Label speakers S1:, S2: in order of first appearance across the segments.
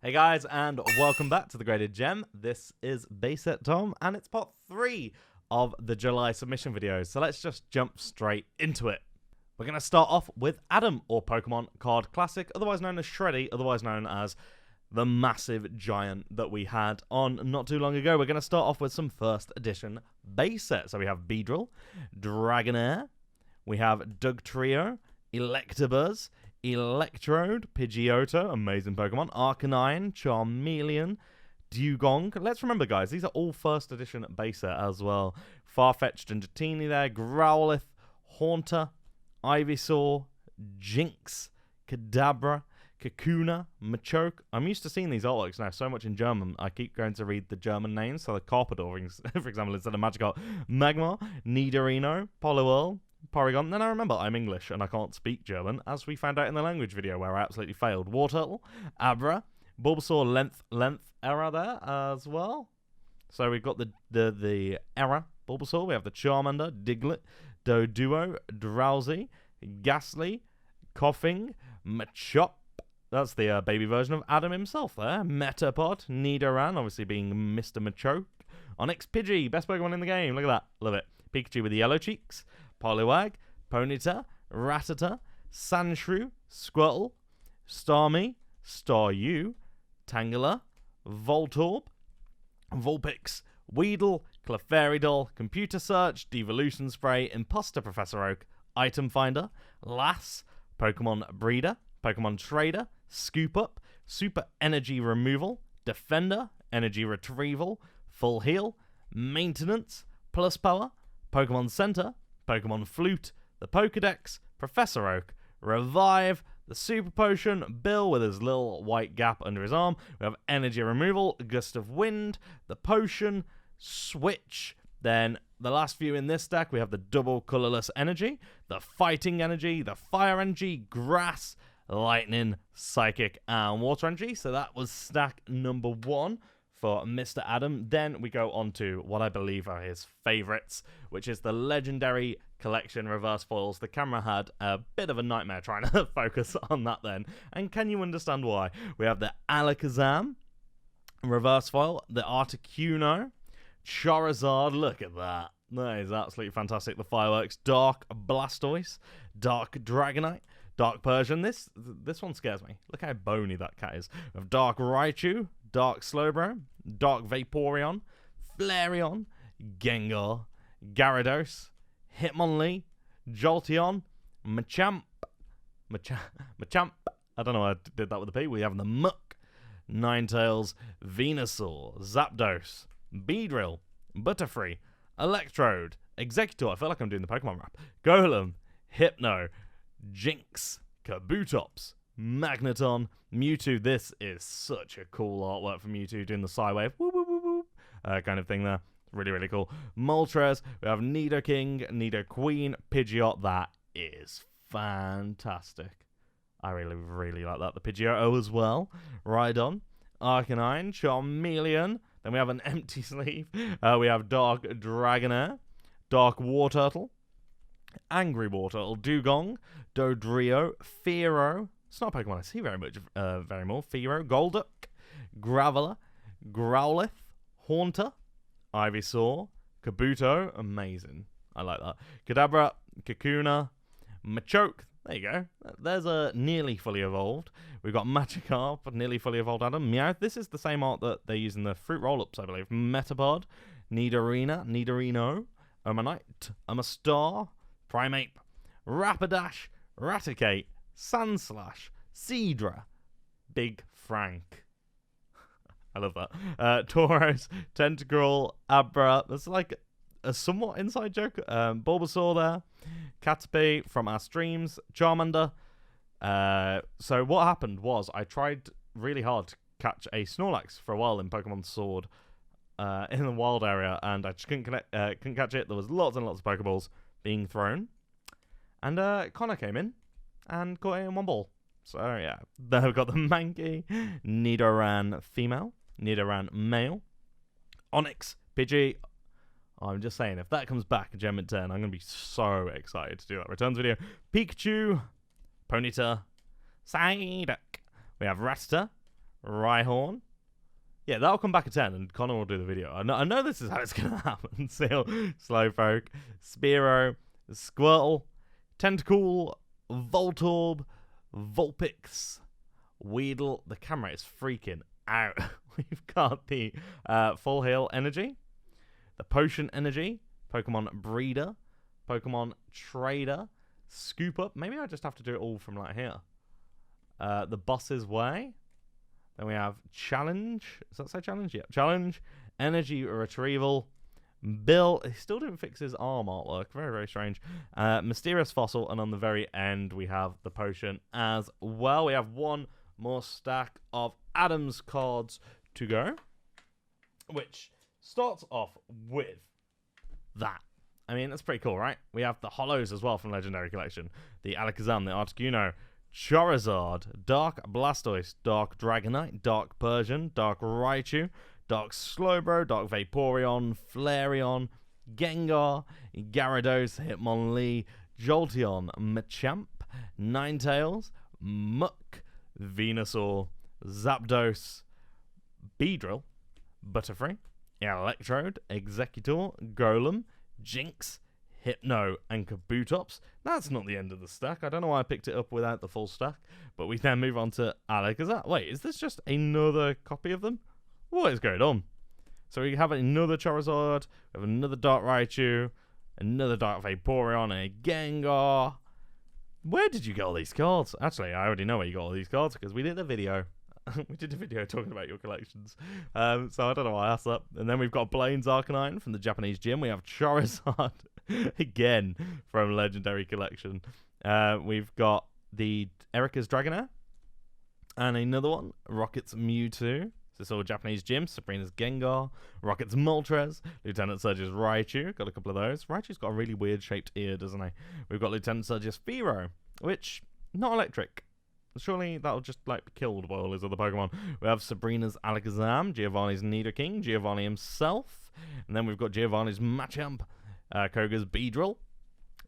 S1: Hey guys, and welcome back to The Graded Gem. This is Bayset Tom, and it's part 3 of the July submission videos. So let's just jump straight into it. We're going to start off with Adam, or Pokemon Card Classic, otherwise known as Shreddy, otherwise known as the massive giant that we had on not too long ago. We're going to start off with some first edition base set. So we have Beedrill, Dragonair, we have Dugtrio, Electabuzz, Electrode, Pidgeotto, amazing Pokemon, Arcanine, Charmeleon, Dugong. Let's remember, guys, these are all first edition base set as well. Farfetch'd and Dratini there, Growlithe, Haunter, Ivysaur, Jinx, Kadabra, Kakuna, Machoke. I'm used to seeing these artworks now so much in German, I keep going to read the German names. So the Carpador, for example, instead of Magikarp, Magmar, Nidorino, Poliwhirl, Porygon. Then I remember I'm English and I can't speak German, as we found out in the language video where I absolutely failed. Wartortle, Abra, Bulbasaur, length error there as well. So we've got the error Bulbasaur. We have the Charmander, Diglett, Doduo, Drowsy, Ghastly, Coughing, Machop. That's the baby version of Adam himself there. Metapod, Nidoran, obviously being Mr. Machoke. Onyx Pidgey, best Pokemon in the game. Look at that. Love it. Pikachu with the yellow cheeks. Poliwag, Ponyta, Rattata, Sandshrew, Squirtle, Starmie, Staryu, Tangela, Voltorb, Vulpix, Weedle, Clefairy, Computer Search, Devolution Spray, Imposter Professor Oak, Item Finder, Lass, Pokemon Breeder, Pokemon Trader, Scoop Up, Super Energy Removal, Defender, Energy Retrieval, Full Heal, Maintenance, Plus Power, Pokemon Center, Pokemon Flute, the Pokedex, Professor Oak, Revive, the Super Potion, Bill with his little white gap under his arm. We have Energy Removal, Gust of Wind, the Potion, Switch. Then the last few in this deck, we have the double colorless energy, the fighting energy, the fire energy, grass, lightning, psychic, and water energy. So that was stack number 1 for Mr. Adam. Then we go on to what I believe are his favorites, which is the legendary collection reverse foils. The camera had a bit of a nightmare trying to focus on that then, and can you understand why? We have the Alakazam reverse foil, the Articuno, Charizard, look at that. That is absolutely fantastic. The fireworks, Dark Blastoise, Dark Dragonite, Dark Persian. This one scares me. Look how bony that cat is. We have Dark Raichu, Dark Slowbro, Dark Vaporeon, Flareon, Gengar, Gyarados, Hitmonlee, Jolteon, Machamp. I don't know why I did that with a P. We have the Muck, Ninetales, Venusaur, Zapdos, Beedrill, Butterfree, Electrode, Executor. I feel like I'm doing the Pokemon rap. Golem, Hypno, Jinx, Kabutops, Magneton, Mewtwo. This is such a cool artwork for Mewtwo doing the Psywave kind of thing there. Really, really cool. Moltres. We have Nidoking, Nidoqueen, Pidgeot. That is fantastic. I really, really like that. The Pidgeotto as well. Rhydon, Arcanine, Charmeleon. Then we have an empty sleeve. We have Dark Dragonair, Dark Wartortle, Angry Wartortle, Dugong, Dodrio, Fearow. It's not a Pokemon I see very much, very more. Fearow, Golduck, Graveler, Growlithe, Haunter, Ivysaur, Kabuto. Amazing. I like that. Kadabra, Kakuna, Machoke. There you go. There's a nearly fully evolved. We've got Magikarp, nearly fully evolved Adam. Meowth. This is the same art that they use in the fruit roll-ups, I believe. Metapod, Nidorino, Omanite, Amistar, Primeape, Rapidash, Raticate, Sandslash, Seadra, Big Frank. I love that. Tauros, Tentacruel, Abra. That's like a somewhat inside joke. Bulbasaur there. Caterpie from our streams. Charmander. So what happened was I tried really hard to catch a Snorlax for a while in Pokemon Sword in the wild area, and I just couldn't catch it. There was lots and lots of Pokeballs being thrown. And Conor came in and caught it in one ball. So yeah, then we've got the Mankey, Nidoran female, Nidoran male, Onyx, Pidgey. I'm just saying, if that comes back, Gem at 10, I'm going to be so excited to do that returns video. Pikachu, Ponyta, Psyduck. We have Rattata, Rhyhorn. Yeah, that'll come back at 10, and Conor will do the video. I know this is how it's going to happen. Seal, Slowpoke, Spearow, Squirtle, Tentacool, Voltorb, Vulpix, Weedle. The camera is freaking out. We've got the Full Heal Energy, the Potion Energy, Pokemon Breeder, Pokemon Trader, Scoop Up. Maybe I just have to do it all from like here. The Boss's Way. Then we have Challenge. Does that say Challenge? Yeah. Challenge. Energy Retrieval. Bill. He still didn't fix his arm artwork. Very, very strange. Mysterious Fossil. And on the very end, we have the Potion as well. We have one more stack of Adam's cards to go, which starts off with that. I mean, that's pretty cool, right? We have the Hollows as well from Legendary Collection. The Alakazam, the Articuno, Charizard, Dark Blastoise, Dark Dragonite, Dark Persian, Dark Raichu, Dark Slowbro, Dark Vaporeon, Flareon, Gengar, Gyarados, Hitmonlee, Jolteon, Machamp, Ninetales, Muk, Venusaur, Zapdos, Beedrill, Butterfree, Electrode, Executor, Golem, Jinx, Hypno, and Kabutops. That's not the end of the stack. I don't know why I picked it up without the full stack, but we then move on to Alakazam. Wait, is this just another copy of them? What is going on? So we have another Charizard, we have another Dark Raichu, another Dark Vaporeon, and a Gengar. Where did you get all these cards? Actually, I already know where you got all these cards because we did a video. We did a video talking about your collections. So I don't know why I asked that. And then we've got Blaine's Arcanine from the Japanese gym. We have Charizard again from Legendary Collection. We've got the Erika's Dragonair. And another one, Rocket's Mewtwo. This is all Japanese gym. Sabrina's Gengar. Rocket's Moltres. Lieutenant Surge's Raichu. Got a couple of those. Raichu's got a really weird shaped ear, doesn't he? We've got Lieutenant Surge's Fearow, which, not electric. Surely that'll just like be killed by all his other Pokemon. We have Sabrina's Alakazam, Giovanni's Nidoking, Giovanni himself, and then we've got Giovanni's Machamp, Koga's Beedrill,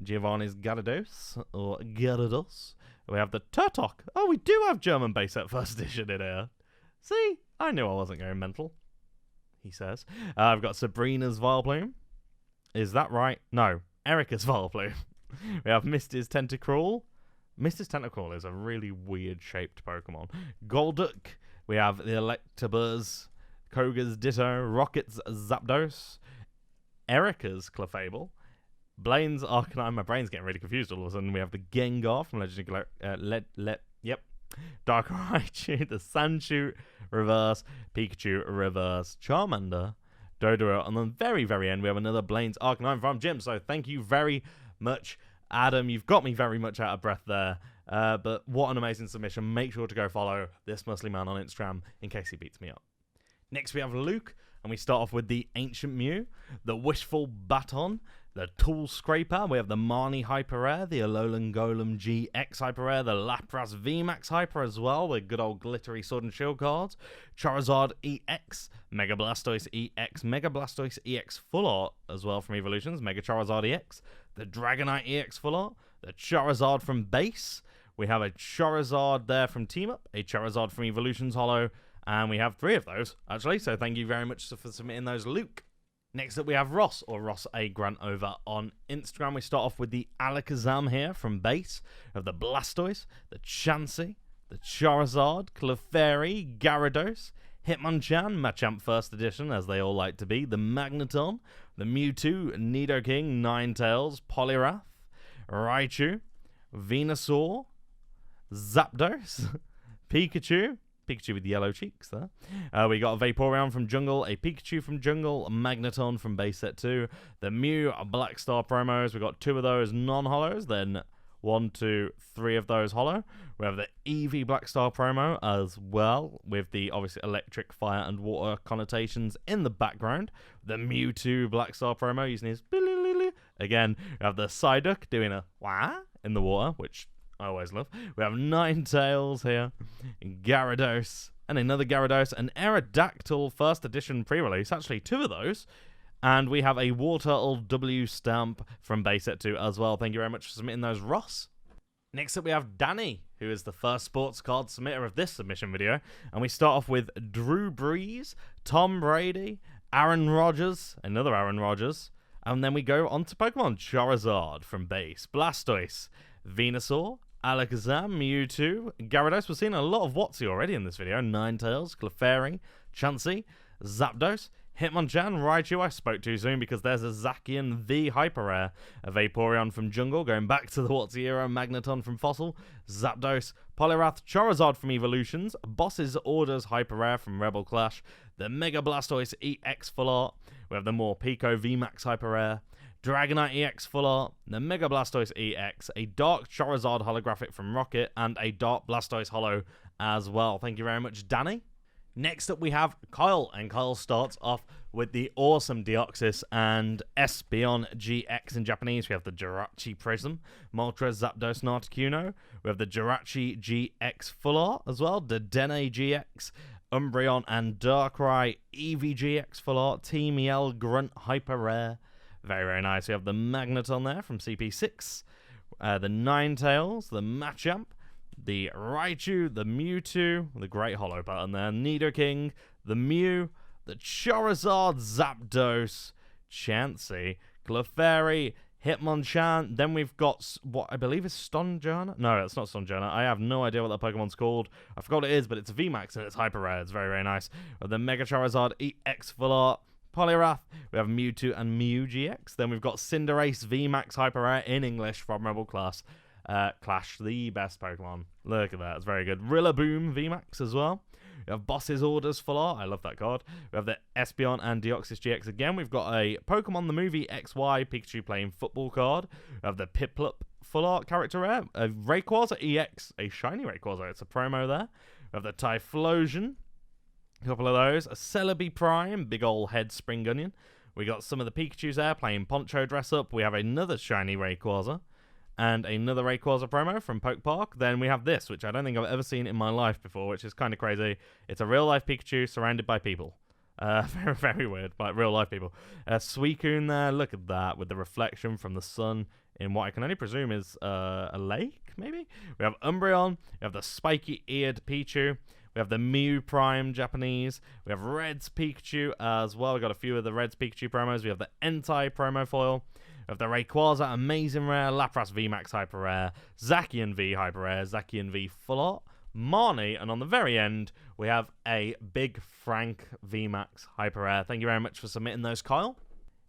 S1: Giovanni's Gyarados, or Gyarados. We have the Turtok. Oh, we do have German base set first edition in here. See? I knew I wasn't going mental, he says. I've got Sabrina's Vileplume. Is that right? No. Erika's Vileplume. We have Misty's Tentacruel. Misty's Tentacruel is a really weird-shaped Pokemon. Golduck. We have the Electabuzz. Koga's Ditto. Rocket's Zapdos. Erika's Clefable. Blaine's Arcanine. My brain's getting really confused all of a sudden. We have the Gengar from Legendary... Yep. Dark Raichu, the Sandshrew reverse, Pikachu reverse, Charmander, Doduo, and then very, very end we have another Blaine's Arcanine from Jim. So thank you very much, Adam. You've got me very much out of breath there. But what an amazing submission. Make sure to go follow this muscly man on Instagram in case he beats me up. Next we have Luke, and we start off with the Ancient Mew, the Wishful Baton, the Tool Scraper. We have the Marnie Hyper Rare, the Alolan Golem GX Hyper Rare, the Lapras VMAX Hyper as well, the good old glittery Sword and Shield cards, Charizard EX, Mega Blastoise EX, Mega Blastoise EX Full Art as well from Evolutions, Mega Charizard EX, the Dragonite EX Full Art, the Charizard from Base. We have a Charizard there from Team Up, a Charizard from Evolutions Holo, and we have 3 of those, actually, so thank you very much for submitting those, Luke. Next up, we have Ross, or Ross A. Grant over on Instagram. We start off with the Alakazam here from Base, of the Blastoise, the Chansey, the Charizard, Clefairy, Gyarados, Hitmonchan, Machamp First Edition, as they all like to be, the Magneton, the Mewtwo, Nidoking, Ninetales, Poliwrath, Raichu, Venusaur, Zapdos, Pikachu with the yellow cheeks there. We got a Vaporeon from Jungle, a Pikachu from Jungle, a Magneton from base set 2, the Mew Black Star promos. We got 2 of those non-holos, then 1, 2, 3 of those holo. We have the Eevee Black Star promo as well, with the obviously electric, fire, and water connotations in the background. The Mewtwo Black Star promo using his again. We have the Psyduck doing a wah in the water, which I always love. We have Ninetales here, Gyarados, and another Gyarados, an Aerodactyl first edition pre-release, actually 2 of those, and we have a Wartortle W stamp from base set 2 as well. Thank you very much for submitting those, Ross. Next up we have Danny, who is the first sports card submitter of this submission video. And we start off with Drew Brees, Tom Brady, Aaron Rodgers, another Aaron Rodgers. And then we go on to Pokemon. Charizard from base, Blastoise, Venusaur, Alakazam, Mewtwo, Gyarados. We're seeing a lot of WotC already in this video. Ninetales, Clefairy, Chansey, Zapdos, Hitmonchan, Raichu. I spoke too soon because there's a Zacian V Hyper Rare, a Vaporeon from Jungle, going back to the WotC era, Magneton from Fossil, Zapdos, Poliwrath, Charizard from Evolutions, Boss's Orders Hyper Rare from Rebel Clash, the Mega Blastoise EX Full Art, we have the Morpeko VMAX Hyper Rare, Dragonite EX Full Art, the Mega Blastoise EX, a Dark Charizard Holographic from Rocket, and a Dark Blastoise Holo as well. Thank you very much, Danny. Next up we have Kyle, and Kyle starts off with the awesome Deoxys and Espeon GX in Japanese. We have the Jirachi Prism, Moltres, Zapdos, and Articuno. We have the Jirachi GX Full Art as well, Dedenne GX, Umbreon and Darkrai, EVGX Full Art, Team EL Grunt Hyper Rare. Very, very nice. We have the Magneton there from CP6, the Ninetales, the Machamp, the Raichu, the Mewtwo, the great holo pattern there, Nidoking, the Mew, the Charizard, Zapdos, Chansey, Clefairy, Hitmonchan. Then we've got what I believe is Stonjourner. No, it's not Stonjourner. I have no idea what that Pokemon's called. I forgot what it is, but it's a VMAX and it's hyper rare. It's very, very nice. The Mega Charizard EX Full Art, Poliwrath, we have Mewtwo and Mew GX. Then we've got Cinderace VMAX Hyper Rare in English from Rebel Clash, the best Pokemon. Look at that, it's very good. Rillaboom VMAX as well. We have Boss's Orders Full Art, I love that card. We have the Espeon and Deoxys GX again. We've got a Pokemon the Movie XY Pikachu playing football card. We have the Piplup Full Art character rare. A Rayquaza EX, a shiny Rayquaza, it's a promo there. We have the Typhlosion. A couple of those. A Celebi Prime, big ol' head Spring Onion. We got some of the Pikachus there playing Poncho dress up. We have another shiny Rayquaza and another Rayquaza promo from Poke Park. Then we have this, which I don't think I've ever seen in my life before, which is kind of crazy. It's a real life Pikachu surrounded by people. Very, very weird, like real life people. Suicune there, look at that, with the reflection from the sun in what I can only presume is a lake, maybe? We have Umbreon, we have the spiky-eared Pichu. We have the Mew Prime Japanese. We have Red's Pikachu as well. We've got a few of the Red's Pikachu promos. We have the Entei promo foil. We have the Rayquaza Amazing Rare, Lapras VMAX Hyper Rare, Zacian V Hyper Rare, Zacian V Full Art, Marnie, and on the very end, we have a Big Frank VMAX Hyper Rare. Thank you very much for submitting those, Kyle.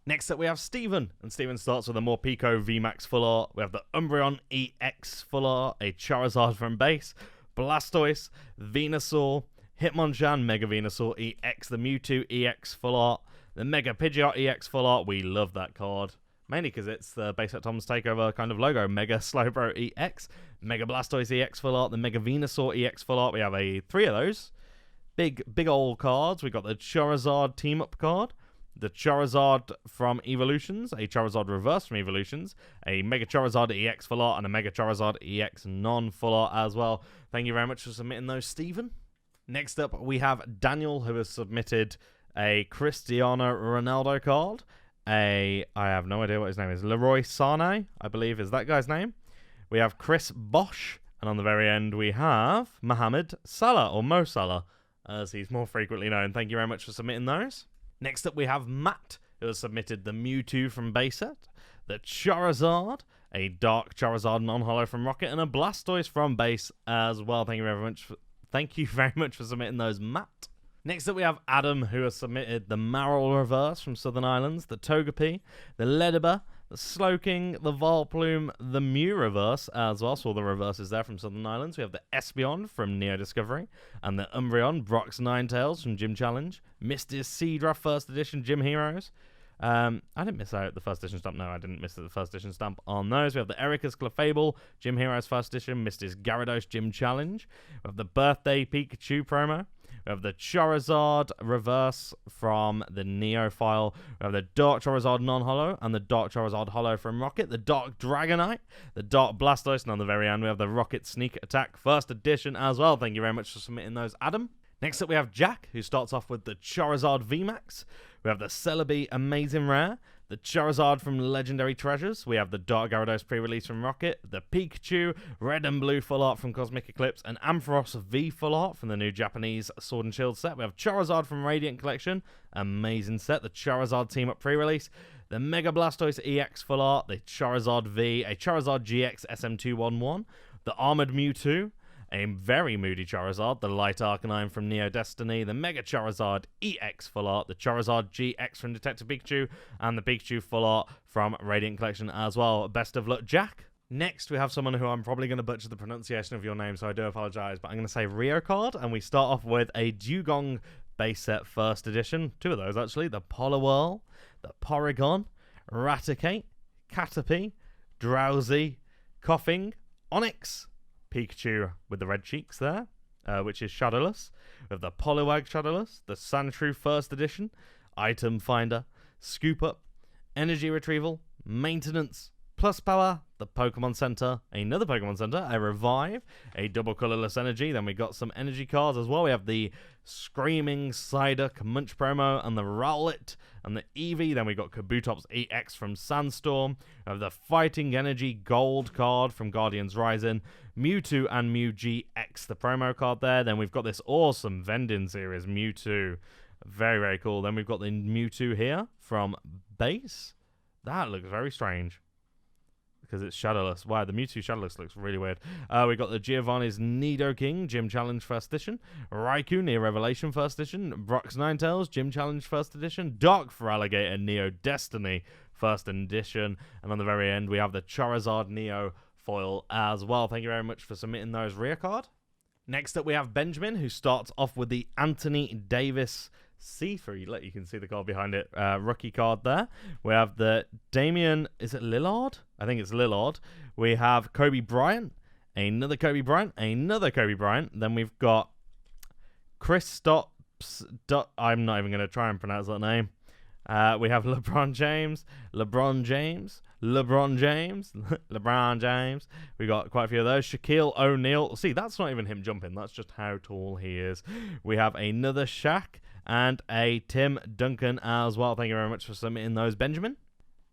S1: Next up, we have Steven, and Steven starts with a Morpeko VMAX Full Art. We have the Umbreon EX Full Art, a Charizard from base, Blastoise, Venusaur, Hitmonchan, Mega Venusaur EX, the Mewtwo EX Full Art, the Mega Pidgeot EX Full Art. We love that card. Mainly because it's the Base Set Tom's Takeover kind of logo. Mega Slowbro EX, Mega Blastoise EX Full Art, the Mega Venusaur EX Full Art. We have three of those. Big old cards. We got the Charizard Team Up card, the Charizard from Evolutions, a Charizard Reverse from Evolutions, a Mega Charizard EX Full Art, and a Mega Charizard EX Non-Full Art as well. Thank you very much for submitting those, Stephen. Next up, we have Daniel, who has submitted a Cristiano Ronaldo card. I have no idea what his name is. Leroy Sane, I believe is that guy's name. We have Chris Bosch, and on the very end, we have Mohamed Salah, or Mo Salah, as he's more frequently known. Thank you very much for submitting those. Next up, we have Matt, who has submitted the Mewtwo from base set, the Charizard, a Dark Charizard non-holo from Rocket, and a Blastoise from base as well. Thank you very much for submitting those, Matt. Next up, we have Adam, who has submitted the Marill Reverse from Southern Islands, the Togepi, the Ledibur, the Slowking, the Volplume, the Mew Reverse as well. So all the reverses there from Southern Islands. We have the Espeon from Neo Discovery, and the Umbreon Brock's Ninetales from Gym Challenge, Mr. Seadra First Edition Gym Heroes. I didn't miss out the first edition stamp. No, I didn't miss the first edition stamp on those. We have the Erika's Clefable Gym Heroes First Edition, Mr. Gyarados Gym Challenge. We have the Birthday Pikachu promo. We have the Charizard Reverse from the Neo file. We have the Dark Charizard Non-Holo and the Dark Charizard Holo from Rocket. The Dark Dragonite, the Dark Blastoise, and on the very end we have the Rocket Sneak Attack First Edition as well. Thank you very much for submitting those, Adam. Next up we have Jack, who starts off with the Charizard VMAX. We have the Celebi Amazing Rare, The Charizard from Legendary Treasures. We have the Dark Gyarados pre-release from Rocket. The Pikachu, red and blue full art from Cosmic Eclipse. And Ampharos V full art from the new Japanese Sword and Shield set. We have Charizard from Radiant Collection. Amazing set. The Charizard Team Up pre-release. The Mega Blastoise EX full art. The Charizard V. A Charizard GX SM211. The Armored Mewtwo. A very moody Charizard, the Light Arcanine from Neo Destiny, the Mega Charizard EX full art, the Charizard GX from Detective Pikachu, and the Pikachu full art from Radiant Collection as well. Best of luck, Jack. Next, we have someone who I'm probably going to butcher the pronunciation of your name, so I do apologize, but I'm going to say Riocard, and we start off with a Dugong base set first edition. Two of those, actually. The Poliwhirl, the Porygon, Raticate, Caterpie, Drowsy, Coughing, Onix, Pikachu with the red cheeks there, which is Shadowless. We have the Poliwag Shadowless, the Sandshrew First Edition, Item Finder, Scoop Up, Energy Retrieval, Maintenance, Plus Power, the Pokemon Center, another Pokemon Center, a Revive, a Double Colorless Energy, then we got some energy cards as well. We have the Screaming Psyduck Munch promo, and the Rowlet, and the Eevee, then we got Kabutops EX from Sandstorm, we have the Fighting Energy Gold card from Guardians Rising, Mewtwo and Mew GX, the promo card there, then we've got this awesome Vending series, Mewtwo, very, very cool. Then we've got the Mewtwo here from base, that looks very strange, because it's Shadowless. Wow, the Mewtwo Shadowless looks really weird. We got the Giovanni's Nidoking Gym Challenge First Edition. Raikou Neo Revelation First Edition. Brock's Ninetales Gym Challenge First Edition. Dark for Alligator Neo Destiny First Edition. And on the very end, we have the Charizard Neo foil as well. Thank you very much for submitting those, Riocard. Next up, we have Benjamin, who starts off with the Anthony Davis C3. You can see the card behind it. Rookie card there. We have the Damian, is it Lillard? I think it's Lillard. We have Kobe Bryant. Another Kobe Bryant. Another Kobe Bryant. Then we've got Kristaps. I'm not even going to try and pronounce that name. We have LeBron James. LeBron James. LeBron James. LeBron James. We got quite a few of those. Shaquille O'Neal. See, that's not even him jumping. That's just how tall he is. We have another Shaq. And a Tim Duncan as well. Thank you very much for submitting those, Benjamin.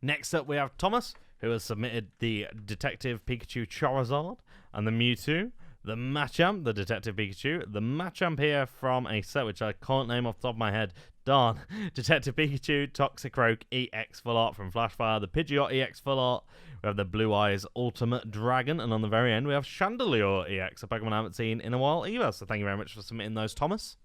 S1: Next up, we have Thomas, who has submitted the Detective Pikachu Charizard and the Mewtwo, the Machamp, the Detective Pikachu, the Machamp here from a set which I can't name off the top of my head. Darn. Detective Pikachu, Toxicroak EX full art from Flashfire, the Pidgeot EX full art. We have the Blue Eyes Ultimate Dragon, and on the very end, we have Chandelure EX, a Pokemon I haven't seen in a while either. So thank you very much for submitting those, Thomas.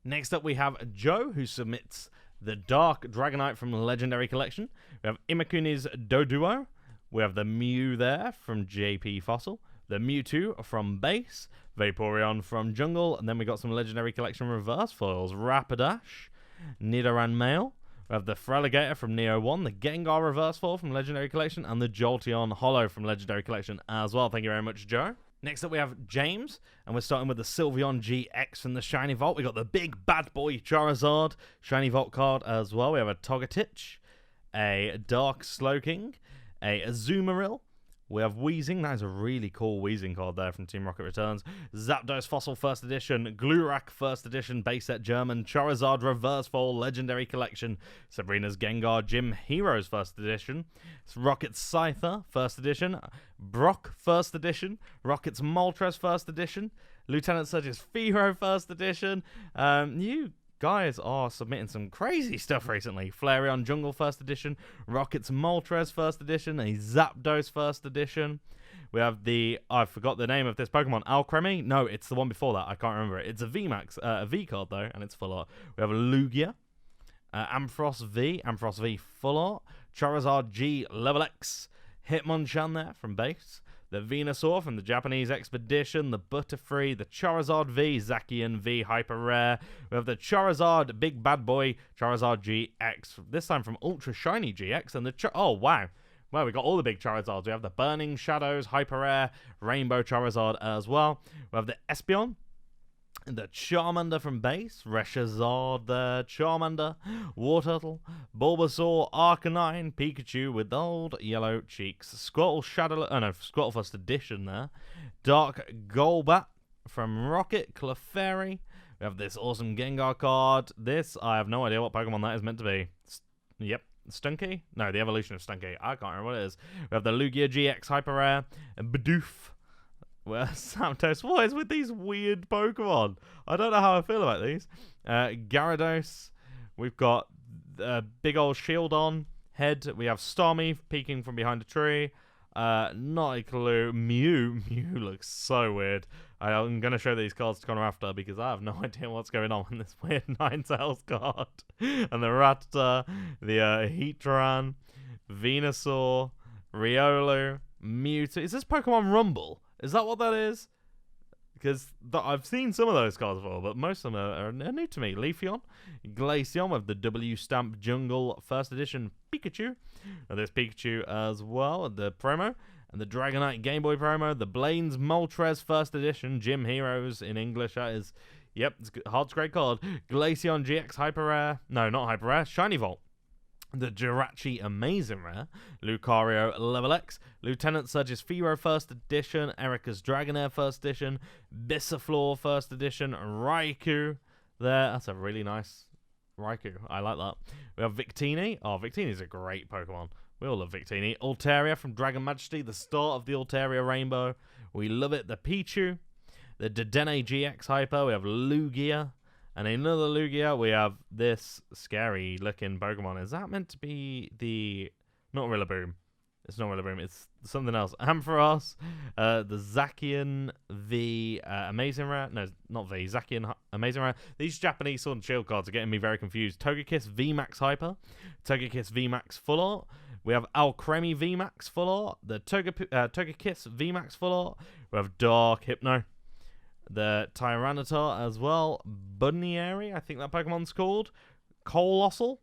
S1: Next up, we have Joe, who submits the Dark Dragonite from the Legendary Collection. We have Imakuni's Doduo. We have the Mew there from JP Fossil. The Mewtwo from Base. Vaporeon from Jungle. And then we got some Legendary Collection reverse foils. Rapidash. Nidoran Male. We have the Feraligatr from Neo 1. The Gengar reverse foil from Legendary Collection. And the Jolteon Hollow from Legendary Collection as well. Thank you very much, Joe. Next up, we have James, and we're starting with the Sylveon GX from the Shiny Vault. We got the big bad boy Charizard Shiny Vault card as well. We have a Togetic, a Dark Slowking, a Azumarill. We have Weezing. That is a really cool Weezing card there from Team Rocket Returns. Zapdos Fossil First Edition, Glurak First Edition, Base Set German, Charizard Reverse Foil Legendary Collection, Sabrina's Gengar Gym Heroes First Edition, Rocket's Scyther First Edition, Brock First Edition, Rocket's Moltres First Edition, Lieutenant Surge's Fearow First Edition. You guys are submitting some crazy stuff recently. Flareon Jungle First Edition, Rocket's Moltres First Edition, a Zapdos First Edition. We have the, I forgot the name of this Pokemon, Alcremie? No, it's the one before that. I can't remember it. It's a VMAX, a V card though, and it's full art. We have a Lugia, Ampharos V full art, Charizard G Level X, Hitmonchan there from base, the Venusaur from the Japanese Expedition, the Butterfree, the Charizard V, Zacian V Hyper Rare. We have the Charizard Big Bad Boy, Charizard GX, this time from Ultra Shiny GX, and the oh wow. Well, we got all the big Charizards. We have the Burning Shadows, Hyper Rare, Rainbow Charizard as well. We have the Espeon, the Charmander from base, Reshazard there, Charmander, Wartortle, Bulbasaur, Arcanine, Pikachu with old yellow cheeks, Squirtle Squirtle First Edition there, Dark Golbat from Rocket, Clefairy. We have this awesome Gengar card. This, I have no idea what Pokemon that is meant to be. Yep, Stunky? No, the evolution of Stunky. I can't remember what it is. We have the Lugia GX Hyper Rare and Bidoof. Well, Samtos, what is with these weird Pokemon? I don't know how I feel about these. Gyarados. We've got big old shield on head. We have Starmie peeking from behind a tree. Not a clue. Mew looks so weird. I'm going to show these cards to Conor after because I have no idea what's going on in this weird Ninetales card. And the Rattata, the Heatran, Venusaur, Riolu, Mewtwo. Is this Pokemon Rumble? Is that what that is? Because I've seen some of those cards before, but most of them are new to me. Leafeon, Glaceon with the W Stamp Jungle First Edition Pikachu. There's Pikachu as well, the promo. And the Dragonite Game Boy promo. The Blaine's Moltres First Edition Gym Heroes in English. That is, yep, it's Heart's great card. Glaceon GX Hyper Rare. No, not Hyper Rare. Shiny Volt. The Jirachi Amazing Rare, Lucario Level X, Lieutenant Surge's Fearow First Edition, Erica's Dragonair First Edition, Bisaflor First Edition, Raikou there. That's a really nice Raikou. I like that. We have Victini. Oh, Victini's a great Pokemon. We all love Victini. Altaria from Dragon Majesty, the start of the Altaria Rainbow. We love it. The Pichu, the Dedenne GX Hyper. We have Lugia. And another Lugia, we have this scary-looking Pokemon. Is that meant to be the... Not Rillaboom. It's not Rillaboom. It's something else. Ampharos, the Zacian V Amazing Rare. No, not V. Zacian Amazing Rare. These Japanese Sword and Shield cards are getting me very confused. Togekiss VMAX Hyper. Togekiss VMAX Full Art. We have Alcremie VMAX Full Art. The Togekiss VMAX Full Art. We have Dark Hypno. The Tyranitar as well. Bunnieri, I think that Pokemon's called. Colossal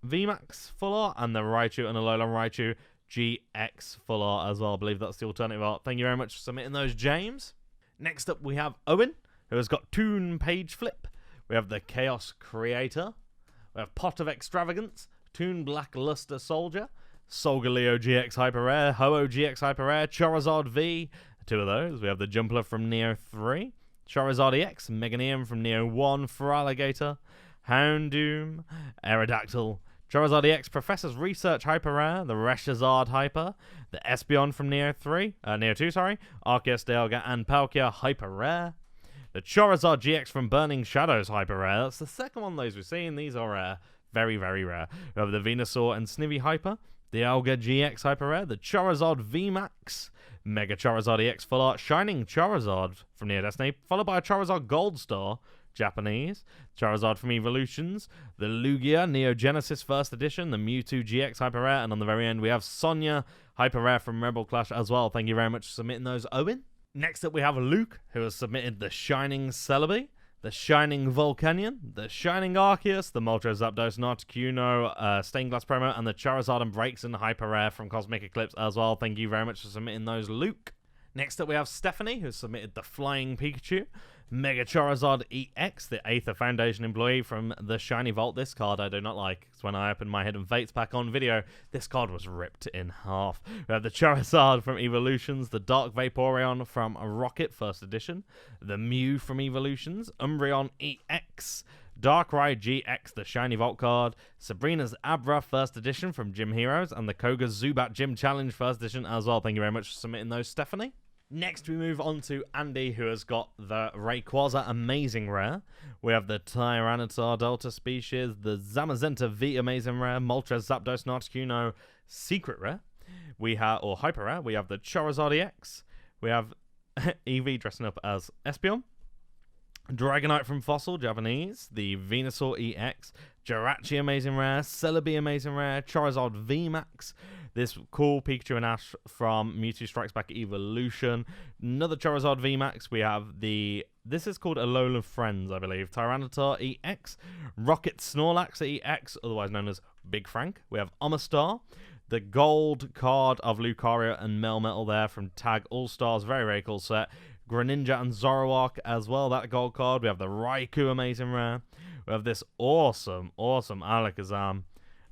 S1: VMAX Full Art. And the Raichu and Alolan Raichu GX Full Art as well. I believe that's the alternative art. Thank you very much for submitting those, James. Next up, we have Owen, who has got Toon Page Flip. We have the Chaos Creator. We have Pot of Extravagance. Toon Black Luster Soldier. Solgaleo GX Hyper Rare. Ho-Oh GX Hyper Rare. Charizard V. Two of those. We have the Jumpler from Neo 3, Charizard EX, Meganium from Neo 1, Feraligatr, Houndoom, Aerodactyl, Charizard EX, Professor's Research Hyper Rare, the Reshazard Hyper, the Espeon from Neo 2, Arceus, Dialga, and Palkia Hyper Rare, the Charizard GX from Burning Shadows Hyper Rare. That's the second one of those we've seen. These are rare. Very, very rare. We have the Venusaur and Snivy Hyper, the Dialga GX Hyper Rare, the Charizard VMAX, Mega Charizard EX Full Art, Shining Charizard from Neo Destiny, followed by a Charizard Gold Star, Japanese, Charizard from Evolutions, the Lugia Neo Genesis First Edition, the Mewtwo GX Hyper Rare, and on the very end we have Sonya Hyper Rare from Rebel Clash as well. Thank you very much for submitting those, Owen. Next up we have Luke, who has submitted the Shining Celebi, the Shining Volcanion, the Shining Arceus, the Moltres Zapdos, Articuno, Stained Glass Promo, and the Charizard and Braixen Hyper Rare from Cosmic Eclipse as well. Thank you very much for submitting those, Luke. Next up we have Stefanie, who submitted the Flying Pikachu, Mega Charizard EX, the Aether Foundation employee from the Shiny Vault. This card I do not like, because when I opened my Hidden Fates pack on video, this card was ripped in half. We have the Charizard from Evolutions, the Dark Vaporeon from Rocket First Edition, the Mew from Evolutions, Umbreon EX, Darkrai GX, the Shiny Vault card, Sabrina's Abra First Edition from Gym Heroes, and the Koga Zubat Gym Challenge First Edition as well. Thank you very much for submitting those, Stefanie. Next, we move on to Andy, who has got the Rayquaza Amazing Rare. We have the Tyranitar Delta Species, the Zamazenta V Amazing Rare, Moltres Zapdos Articuno Secret Rare. We have, or Hyper Rare, we have the Charizard EX. We have Eevee dressing up as Espeon. Dragonite from Fossil, Japanese, the Venusaur EX, Jirachi Amazing Rare, Celebi Amazing Rare, Charizard VMAX, this cool Pikachu and Ash from Mewtwo Strikes Back Evolution, another Charizard VMAX, we have the, this is called Alola Friends, I believe, Tyranitar EX, Rocket Snorlax EX, otherwise known as Big Frank, we have Omastar, the gold card of Lucario and Melmetal there from Tag All-Stars, very, very cool set, Greninja and Zoroark as well, that gold card. We have the Raikou Amazing Rare. We have this awesome Alakazam.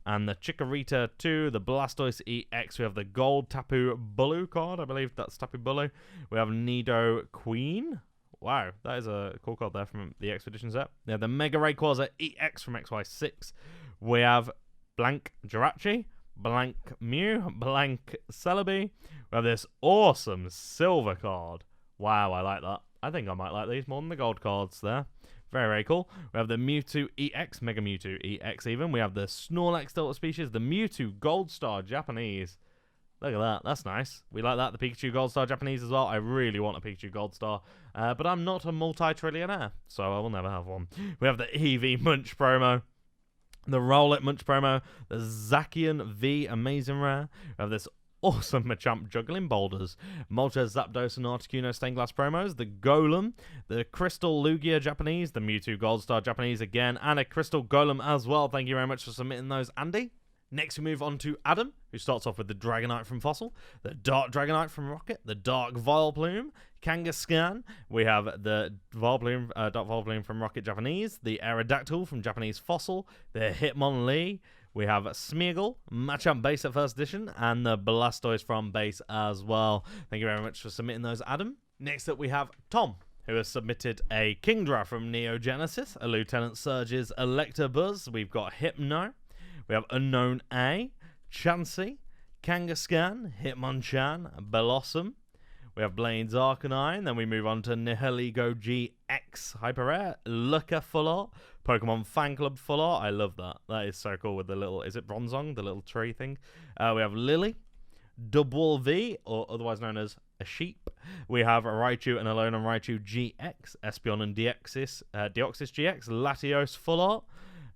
S1: And the Chikorita 2, the Blastoise EX. We have the gold Tapu Bulu card. I believe that's Tapu Bulu. We have Nido Queen. Wow, that is a cool card there from the Expedition set. We have the Mega Rayquaza EX from XY6. We have blank Jirachi, blank Mew, blank Celebi. We have this awesome silver card. Wow, I like that. I think I might like these more than the gold cards there. Very, very cool. We have the Mewtwo EX, Mega Mewtwo EX even. We have the Snorlax Delta Species, the Mewtwo Gold Star Japanese. Look at that. That's nice. We like that. The Pikachu Gold Star Japanese as well. I really want a Pikachu Gold Star. But I'm not a multi-trillionaire, so I will never have one. We have the Eevee Munch promo. The Rowlet Munch promo. The Zacian V Amazing Rare. We have this awesome Machamp Juggling Boulders. Moltres, Zapdos, and Articuno Stained Glass promos. The Golem. The Crystal Lugia Japanese. The Mewtwo Gold Star Japanese again. And a Crystal Golem as well. Thank you very much for submitting those, Andy. Next, we move on to Adam, who starts off with the Dragonite from Fossil, the Dark Dragonite from Rocket, the Dark Vileplume, Kangaskhan. We have the Vileplume, Dark Vileplume from Rocket Japanese, the Aerodactyl from Japanese Fossil, the Hitmonlee. We have Smeargle, Machamp Base at First Edition, and the Blastoise from Base as well. Thank you very much for submitting those, Adam. Next up, we have Tom, who has submitted a Kingdra from Neo Genesis, a Lieutenant Surge's Electabuzz. We've got Hypno. We have Unknown A, Chansey, Kangaskhan, Hitmonchan, Blossom. We have Blaine's Arcanine. Then we move on to Nihilego GX Hyper Rare, Looker Full Art, Pokemon Fan Club Full Art. I love that. That is so cool with the little, is it Bronzong, the little tree thing? We have Lily, Dubwall V, or otherwise known as a sheep. We have Raichu and Alolan Raichu GX, Espeon and Deoxys GX, Latios Full Art,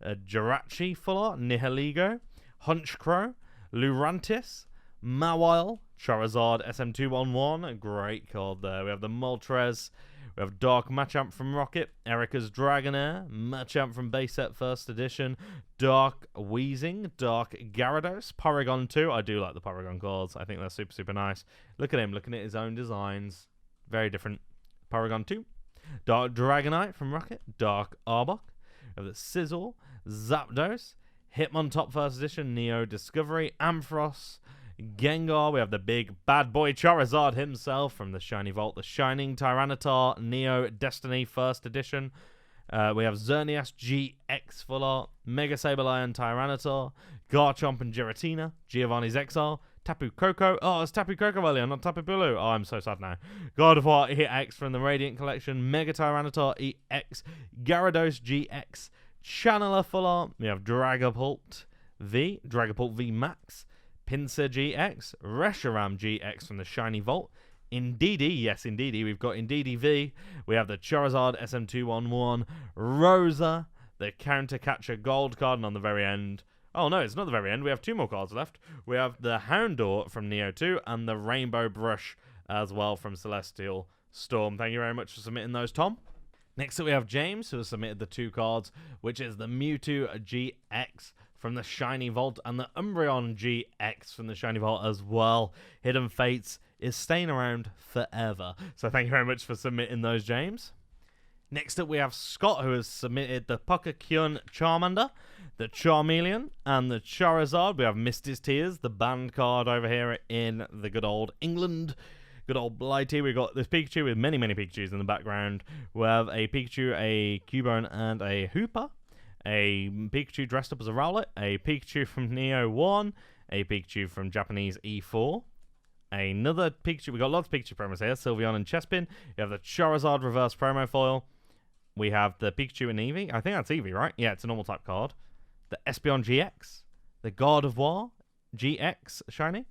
S1: Jirachi Full Art, Nihilego, Hunchcrow, Lurantis, Mawile, Charizard SM211, a great card there. We have the Moltres, we have Dark Machamp from Rocket, Erica's Dragonair, Machamp from Base Set First Edition, Dark Weezing, Dark Gyarados, Porygon 2. I do like the Porygon cards. I think they're super, super nice. Look at him, looking at his own designs. Very different. Porygon 2, Dark Dragonite from Rocket, Dark Arbok. We have the Sizzle, Zapdos, Hitmon Top First Edition, Neo Discovery, Ampharos, Gengar. We have the big bad boy Charizard himself from the Shiny Vault, the Shining Tyranitar, Neo Destiny First Edition. We have Xerneas GX Full Art, Mega Sableye Tyranitar, Garchomp and Giratina, Giovanni's Exile, Tapu Koko. Oh, it's Tapu Koko earlier, not Tapu Bulu. Oh, I'm so sad now. God of War EX from the Radiant Collection, Mega Tyranitar EX, Gyarados GX, Channeler Full Art. We have Dragapult V, Dragapult V Max, Pinsir GX, Reshiram GX from the Shiny Vault, Indeedee, yes, Indeedee, we've got Indeedee V, we have the Charizard SM211, Rosa, the Counter Catcher Gold card, and on the very end, oh no, it's not the very end, we have two more cards left. We have the Houndour from Neo 2, and the Rainbow Brush as well from Celestial Storm. Thank you very much for submitting those, Tom. Next up we have James, who has submitted the two cards, which is the Mewtwo GX from the Shiny Vault and the Umbreon GX from the Shiny Vault as well. Hidden Fates is staying around forever. So thank you very much for submitting those, James. Next up we have Scott, who has submitted the Puckakyun Charmander, the Charmeleon, and the Charizard. We have Misty's Tears, the banned card over here in the good old England. Good old Blighty. We've got this Pikachu with many, many Pikachus in the background. We have a Pikachu, a Cubone, and a Hooper. A Pikachu dressed up as a Rowlet. A Pikachu from Neo 1. A Pikachu from Japanese E4. Another Pikachu. We've got lots of Pikachu promos here. Sylveon and Chespin. You have the Charizard reverse promo foil. We have the Pikachu and Eevee. I think that's Eevee, right? Yeah, it's a normal type card. The Espeon GX. The God of War GX shiny.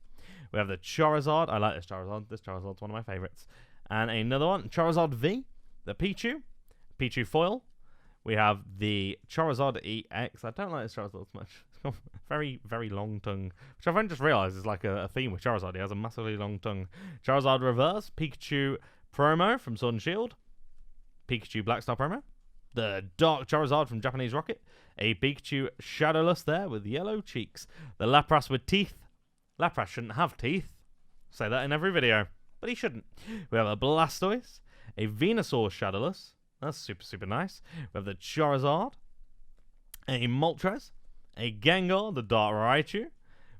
S1: We have the Charizard. I like this Charizard. This Charizard's one of my favorites. And another one, Charizard V. The Pichu. Pichu foil. We have the Charizard EX. I don't like this Charizard as much. It's got very, very long tongue. Which I've only just realised is like a theme with Charizard. He has a massively long tongue. Charizard Reverse. Pikachu promo from Sword and Shield. Pikachu Black Star promo. The Dark Charizard from Japanese Rocket. A Pikachu Shadowless there with yellow cheeks. The Lapras with teeth. Lapras shouldn't have teeth. Say that in every video. But he shouldn't. We have a Blastoise. A Venusaur Shadowless. That's super, super nice. We have the Charizard. A Moltres. A Gengar, the Dark Raichu. We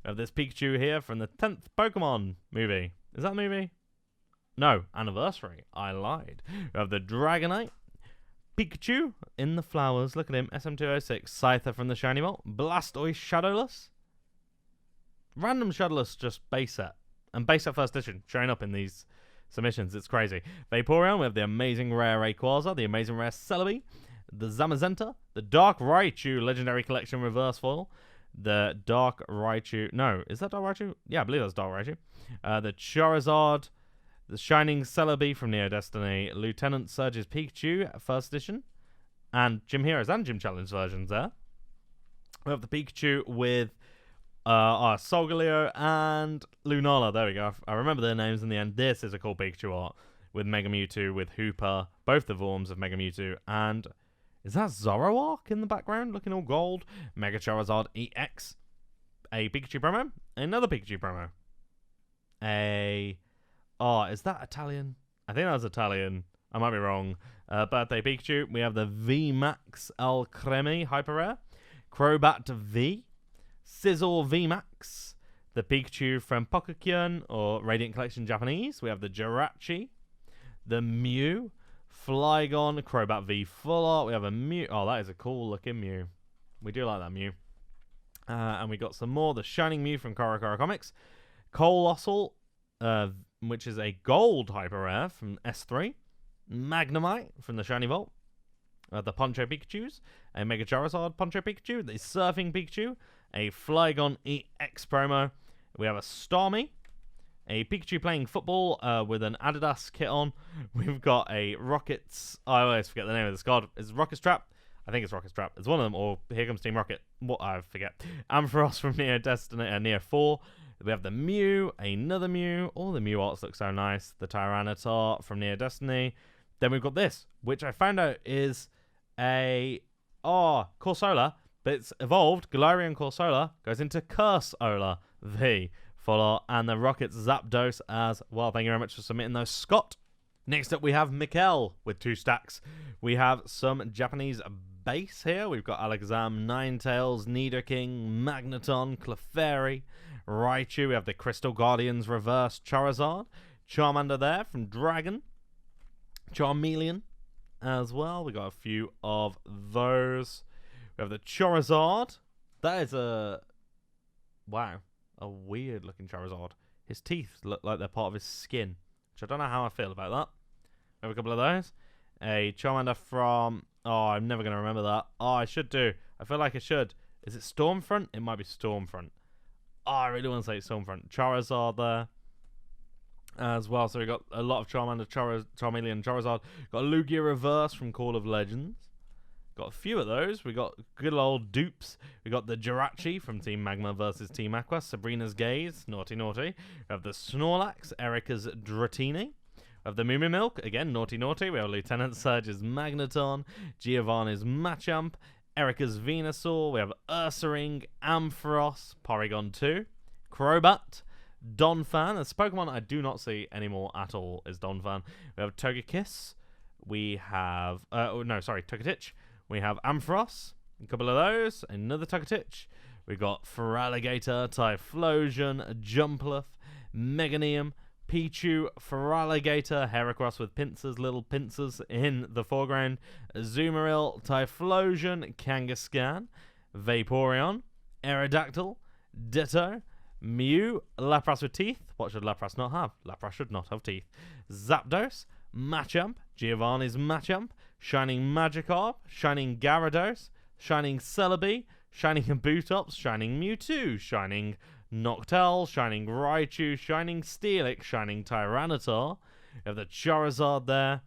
S1: have this Pikachu here from the 10th Pokemon movie. Is that the movie? No, Anniversary. I lied. We have the Dragonite. Pikachu in the flowers. Look at him. SM206. Scyther from the Shiny Vault. Blastoise Shadowless. Random Shadowless just base set. And base set first edition. Showing up in these submissions. It's crazy. Vaporeon. We have the amazing rare Rayquaza. The amazing rare Celebi. The Zamazenta. The Dark Raichu Legendary Collection Reverse Foil. The Dark Raichu. No, is that Dark Raichu? Yeah, I believe that's Dark Raichu. The Charizard. The Shining Celebi from Neo Destiny. Lieutenant Surge's Pikachu, first edition. And Gym Heroes and Gym Challenge versions there. We have the Pikachu with our Solgaleo and Lunala. There we go. I remember their names in the end. This is a cool Pikachu art with Mega Mewtwo, with Hooper. Both the forms of Mega Mewtwo. And is that Zoroark in the background looking all gold? Mega Charizard EX. A Pikachu promo. Another Pikachu promo. Oh, is that Italian? I think that's Italian. I might be wrong. Birthday Pikachu. We have the VMAX El Creme Hyper Rare. Crobat V. Sizzle VMAX. The Pikachu from Pokekyun or Radiant Collection Japanese. We have the Jirachi. The Mew. Flygon. Crobat V Full Art. We have a Mew. Oh, that is a cool looking Mew. We do like that Mew. And we got some more. The Shining Mew from Korokoro Comics. Colossal. Which is a gold hyper rare from S3. Magnemite from the Shiny Vault. The Poncho Pikachus. A Mega Charizard Poncho Pikachu. The Surfing Pikachu. A Flygon EX promo. We have a Starmie. A Pikachu playing football with an Adidas kit on. We've got a Rockets. I always forget the name of this card. Is Rocket Strap? I think it's Rocket Strap. It's one of them. Or Here Comes Team Rocket. What? I forget. Ampharos from Neo Destiny. Neo 4. We have the Mew, another Mew. All the Mew arts look so nice. The Tyranitar from Neo Destiny. Then we've got this, which I found out is a Corsola, but it's evolved. Galarian Corsola goes into Curse-Ola V full art, and the Rockets Zapdos as well. Thank you very much for submitting those, Scott. Next up, we have Mikkel with 2 stacks. We have some Japanese base here. We've got Alakazam, Ninetales, Nidoking, Magneton, Clefairy, Raichu. We have the Crystal Guardians Reverse Charizard. Charmander there from Dragon. Charmeleon as well. We got a few of those. We have the Charizard. That is a weird looking Charizard. His teeth look like they're part of his skin, which I don't know how I feel about that. We have a couple of those. A Charmander from... Oh, I'm never going to remember that. Oh, I should do. I feel like I should. Is it Stormfront? It might be Stormfront. Oh, I really want to say Stormfront. Charizard there as well. So we got a lot of Charmander, Charmeleon, Charizard. Got a Lugia Reverse from Call of Legends. Got a few of those. We got good old dupes. We got the Jirachi from Team Magma versus Team Aqua. Sabrina's Gaze. Naughty, naughty. We have the Snorlax. Erica's Dratini. We have the Moo Milk. Again, naughty, naughty. We have Lieutenant Surge's Magneton. Giovanni's Machamp. Erica's Venusaur. We have Ursaring, Ampharos, Porygon 2, Crobat, Donphan. It's a Pokemon I do not see anymore at all is Donphan. We have Togekiss. We have... Togetic. We have Ampharos. A couple of those. Another Togetic. We got Feraligatr, Typhlosion, Jumpluff, Meganium, Pichu, Feraligatr, Heracross with pincers, little pincers in the foreground, Azumarill, Typhlosion, Kangaskhan, Vaporeon, Aerodactyl, Ditto, Mew, Lapras with teeth. What should Lapras not have? Lapras should not have teeth. Zapdos, Machamp, Giovanni's Machamp, Shining Magikarp, Shining Gyarados, Shining Celebi, Shining Kabutops, Shining Mewtwo, Shining Noctowl, Shining Raichu, Shining Steelix, Shining Tyranitar. We have the Charizard there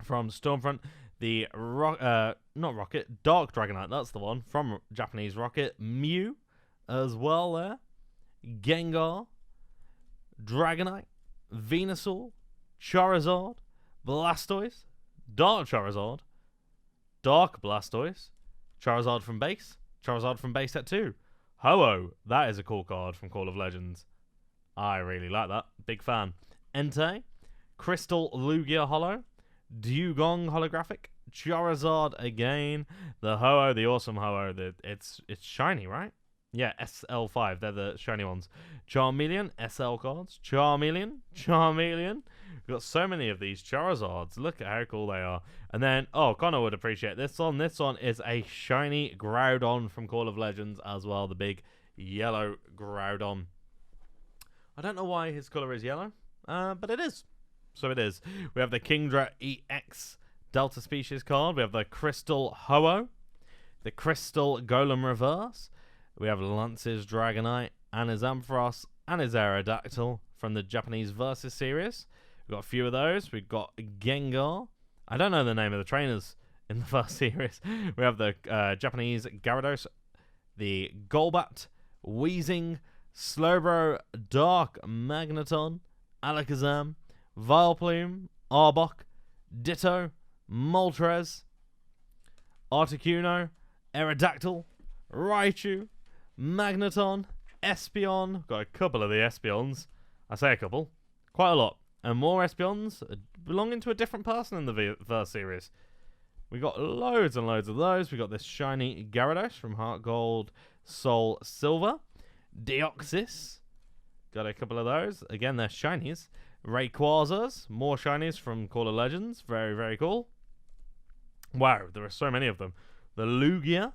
S1: from Stormfront. The not Rocket, Dark Dragonite, that's the one from Japanese Rocket. Mew as well there. Gengar, Dragonite, Venusaur, Charizard, Blastoise, Dark Charizard, Dark Blastoise, Charizard from base set 2. Ho-Oh, that is a cool card from Call of Legends. I really like that. Big fan. Entei, Crystal Lugia Holo, Dugong Holographic, Charizard again, the Ho-Oh, the awesome Ho-Oh. It's shiny, right? Yeah, SL5. They're the shiny ones. Charmeleon, SL cards. Charmeleon. We've got so many of these Charizards. Look at how cool they are. And then, oh, Conor would appreciate this one. This one is a shiny Groudon from Call of Legends as well. The big yellow Groudon. I don't know why his colour is yellow, but it is. So it is. We have the Kingdra EX Delta Species card. We have the Crystal Ho-Oh. The Crystal Golem Reverse. We have Lance's Dragonite, and his Ampharos, and his Aerodactyl from the Japanese Versus series. We've got a few of those. We've got Gengar. I don't know the name of the trainers in the first series. We have the Japanese Gyarados, the Golbat, Weezing, Slowbro, Dark Magneton, Alakazam, Vileplume, Arbok, Ditto, Moltres, Articuno, Aerodactyl, Raichu, Magneton, Espeon. Got a couple of the Espeons. I say a couple. Quite a lot. And more Espeons belonging to a different person in the first series. We got loads and loads of those. We got this shiny Gyarados from Heart Gold, Soul Silver. Deoxys. Got a couple of those. Again, they're shinies. Rayquazas. More shinies from Call of Legends. Very, very cool. Wow, there are so many of them. The Lugia.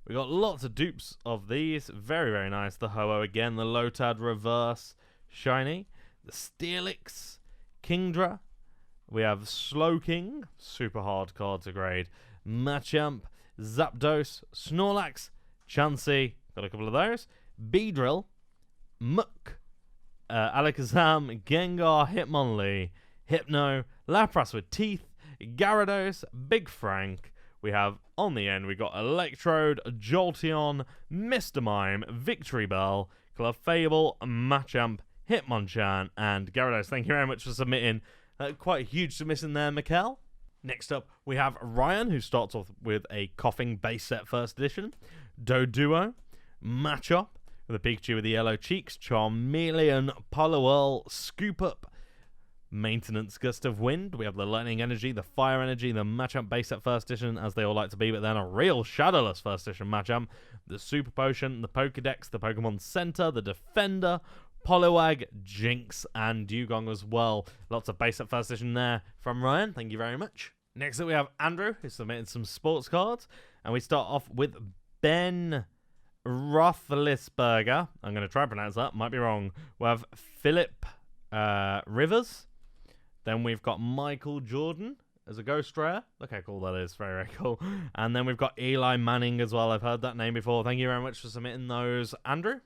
S1: We got lots of dupes of these. Very, very nice. The Ho-Oh again. The Lotad Reverse Shiny. The Steelix. Kingdra. We have Slowking. Super hard card to grade. Machamp. Zapdos. Snorlax. Chansey. Got a couple of those. Beedrill. Muk. Alakazam. Gengar. Hitmonlee. Hypno. Lapras with teeth. Gyarados. Big Frank. We have, on the end, we got Electrode, Jolteon, Mr. Mime, Victory Bell, Clefable, Machamp, Hitmonchan, and Gyarados. Thank you very much for submitting. Quite a huge submission there, Mikkel. Next up, we have Ryan, who starts off with a Coughing base set first edition. Doduo, Machop, with a Pikachu with the yellow cheeks, Charmeleon, Poliwhirl, Scoop Up, Maintenance Gust of Wind. We have the Lightning Energy, the Fire Energy, the Machamp base set first edition, as they all like to be, but then a real Shadowless first edition Machamp, the Super Potion, the Pokedex, the Pokemon Center, the Defender, Poliwag, Jinx, and Dugong as well. Lots of base set first edition there from Ryan. Thank you very much. Next up we have Andrew, who submitted some sports cards, and we start off with Ben Roethlisberger. I'm going to try and pronounce that, might be wrong. We have Philip Rivers. Then we've got Michael Jordan as a Ghost Rare. Look how cool that is. Very, very cool. And then we've got Eli Manning as well. I've heard that name before. Thank you very much for submitting those, Andrew.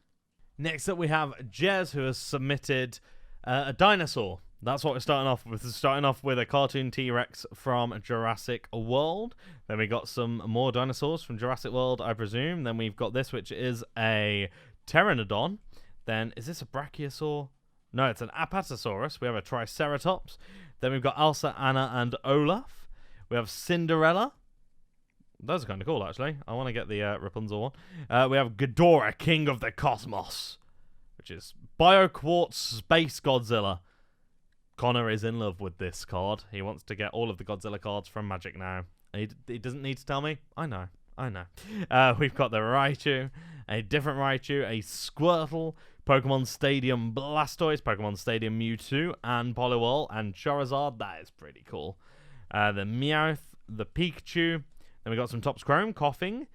S1: Next up, we have Jez, who has submitted a dinosaur. That's what we're starting off with. We're starting off with a cartoon T-Rex from Jurassic World. Then we got some more dinosaurs from Jurassic World, I presume. Then we've got this, which is a Pteranodon. Then, is this a Brachiosaur? No, it's an Apatosaurus. We have a Triceratops. Then we've got Elsa, Anna, and Olaf. We have Cinderella. Those are kind of cool, actually. I want to get the Rapunzel one. We have Ghidorah, King of the Cosmos, which is BioQuartz Space Godzilla. Conor is in love with this card. He wants to get all of the Godzilla cards from Magic now. He doesn't need to tell me. I know. We've got the Raichu, a different Raichu, a Squirtle, Pokemon Stadium Blastoise, Pokemon Stadium Mewtwo, and Poliwhirl, and Charizard. That is pretty cool. The Meowth, the Pikachu. Then we got some Topps Chrome, Coughing,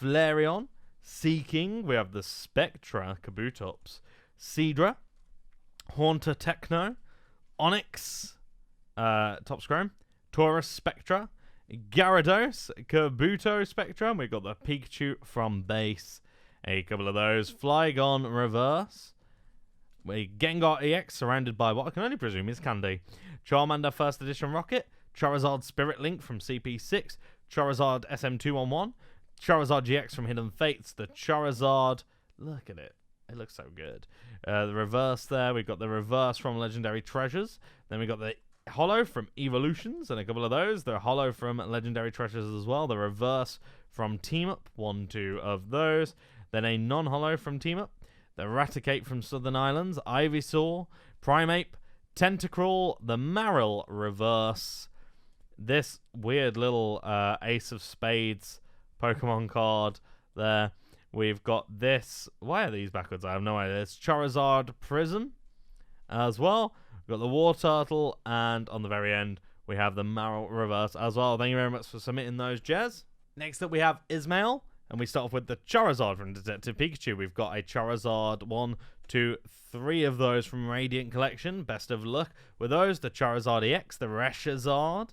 S1: Flareon, Seeking. We have the Spectra, Kabutops, Seadra, Haunter Techno, Onyx, Topps Chrome, Taurus Spectra, Gyarados, Kabuto Spectra. We've got the Pikachu from base. A couple of those. Flygon Reverse. A Gengar EX surrounded by what I can only presume is candy. Charmander First Edition Rocket. Charizard Spirit Link from CP6. Charizard SM211. Charizard GX from Hidden Fates. The Charizard. Look at it. It looks so good. The reverse there. We've got the reverse from Legendary Treasures. Then we've got the Holo from Evolutions and a couple of those. The Holo from Legendary Treasures as well. The reverse from Team Up. 1, 2 of those. Then a non-holo from Team Up. The Raticate from Southern Islands. Ivysaur. Primeape. Tentacruel. The Marill reverse. This weird little Ace of Spades Pokemon card there. We've got this. Why are these backwards? I have no idea. It's Charizard Prison as well. We've got the War Turtle, and on the very end, we have the Marill Reverse as well. Thank you very much for submitting those, Jez. Next up, we have Ismael, and we start off with the Charizard from Detective Pikachu. We've got a Charizard 1, 2, 3 of those from Radiant Collection. Best of luck with those. The Charizard EX, the Reshazard,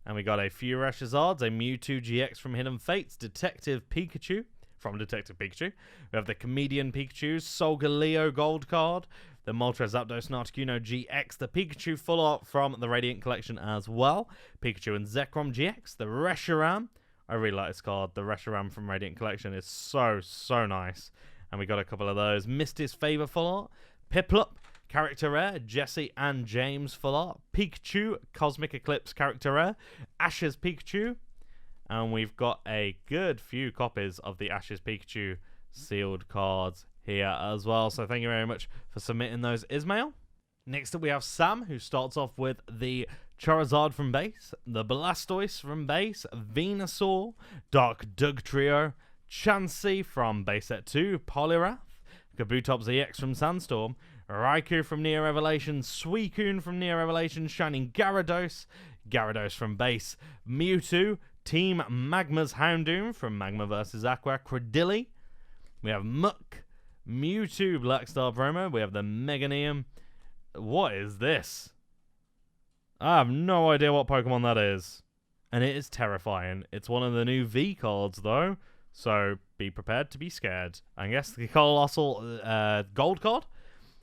S1: and we got a few Reshazards, a Mewtwo GX from Hidden Fates, Detective Pikachu from Detective Pikachu. We have the Comedian Pikachu, Solgaleo Gold card, the Moltres Zapdos Articuno GX, the Pikachu Full Art from the Radiant Collection as well, Pikachu and Zekrom GX, the Reshiram. I really like this card. The Reshiram from Radiant Collection is so nice. And we got a couple of those. Misty's Favor Full Art, Piplup Character Rare, Jesse and James Full Art, Pikachu Cosmic Eclipse Character Rare, Ash's Pikachu, and we've got a good few copies of the Ash's Pikachu sealed cards here as well. So thank you very much for submitting those, Ismael. Next up we have Sam, who starts off with the Charizard from base, the Blastoise from base, Venusaur, Dark Dugtrio, Chansey from base set 2, Poliwrath, Kabutops EX from Sandstorm, Raikou from Neo Revelations, Suicune from Neo Revelations, Shining Gyarados, Gyarados from base, Mewtwo, Team Magma's Houndoom from Magma vs. Aqua, Credilli, we have Muck, Mewtwo Blackstar promo, we have the Meganium. What is this? I have no idea what Pokemon that is. And it is terrifying. It's one of the new V cards though, so be prepared to be scared. I guess the Colossal Gold card.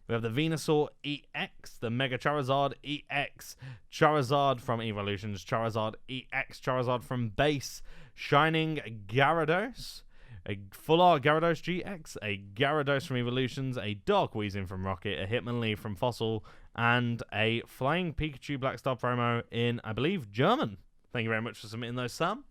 S1: We have the Venusaur EX, the Mega Charizard EX, Charizard from Evolutions, Charizard EX, Charizard from base, Shining Gyarados, a Full Art Gyarados GX, a Gyarados from Evolutions, a Dark Weezing from Rocket, a Hitmonlee from Fossil, and a Flying Pikachu Blackstar promo in, I believe, German. Thank you very much for submitting those, Sam.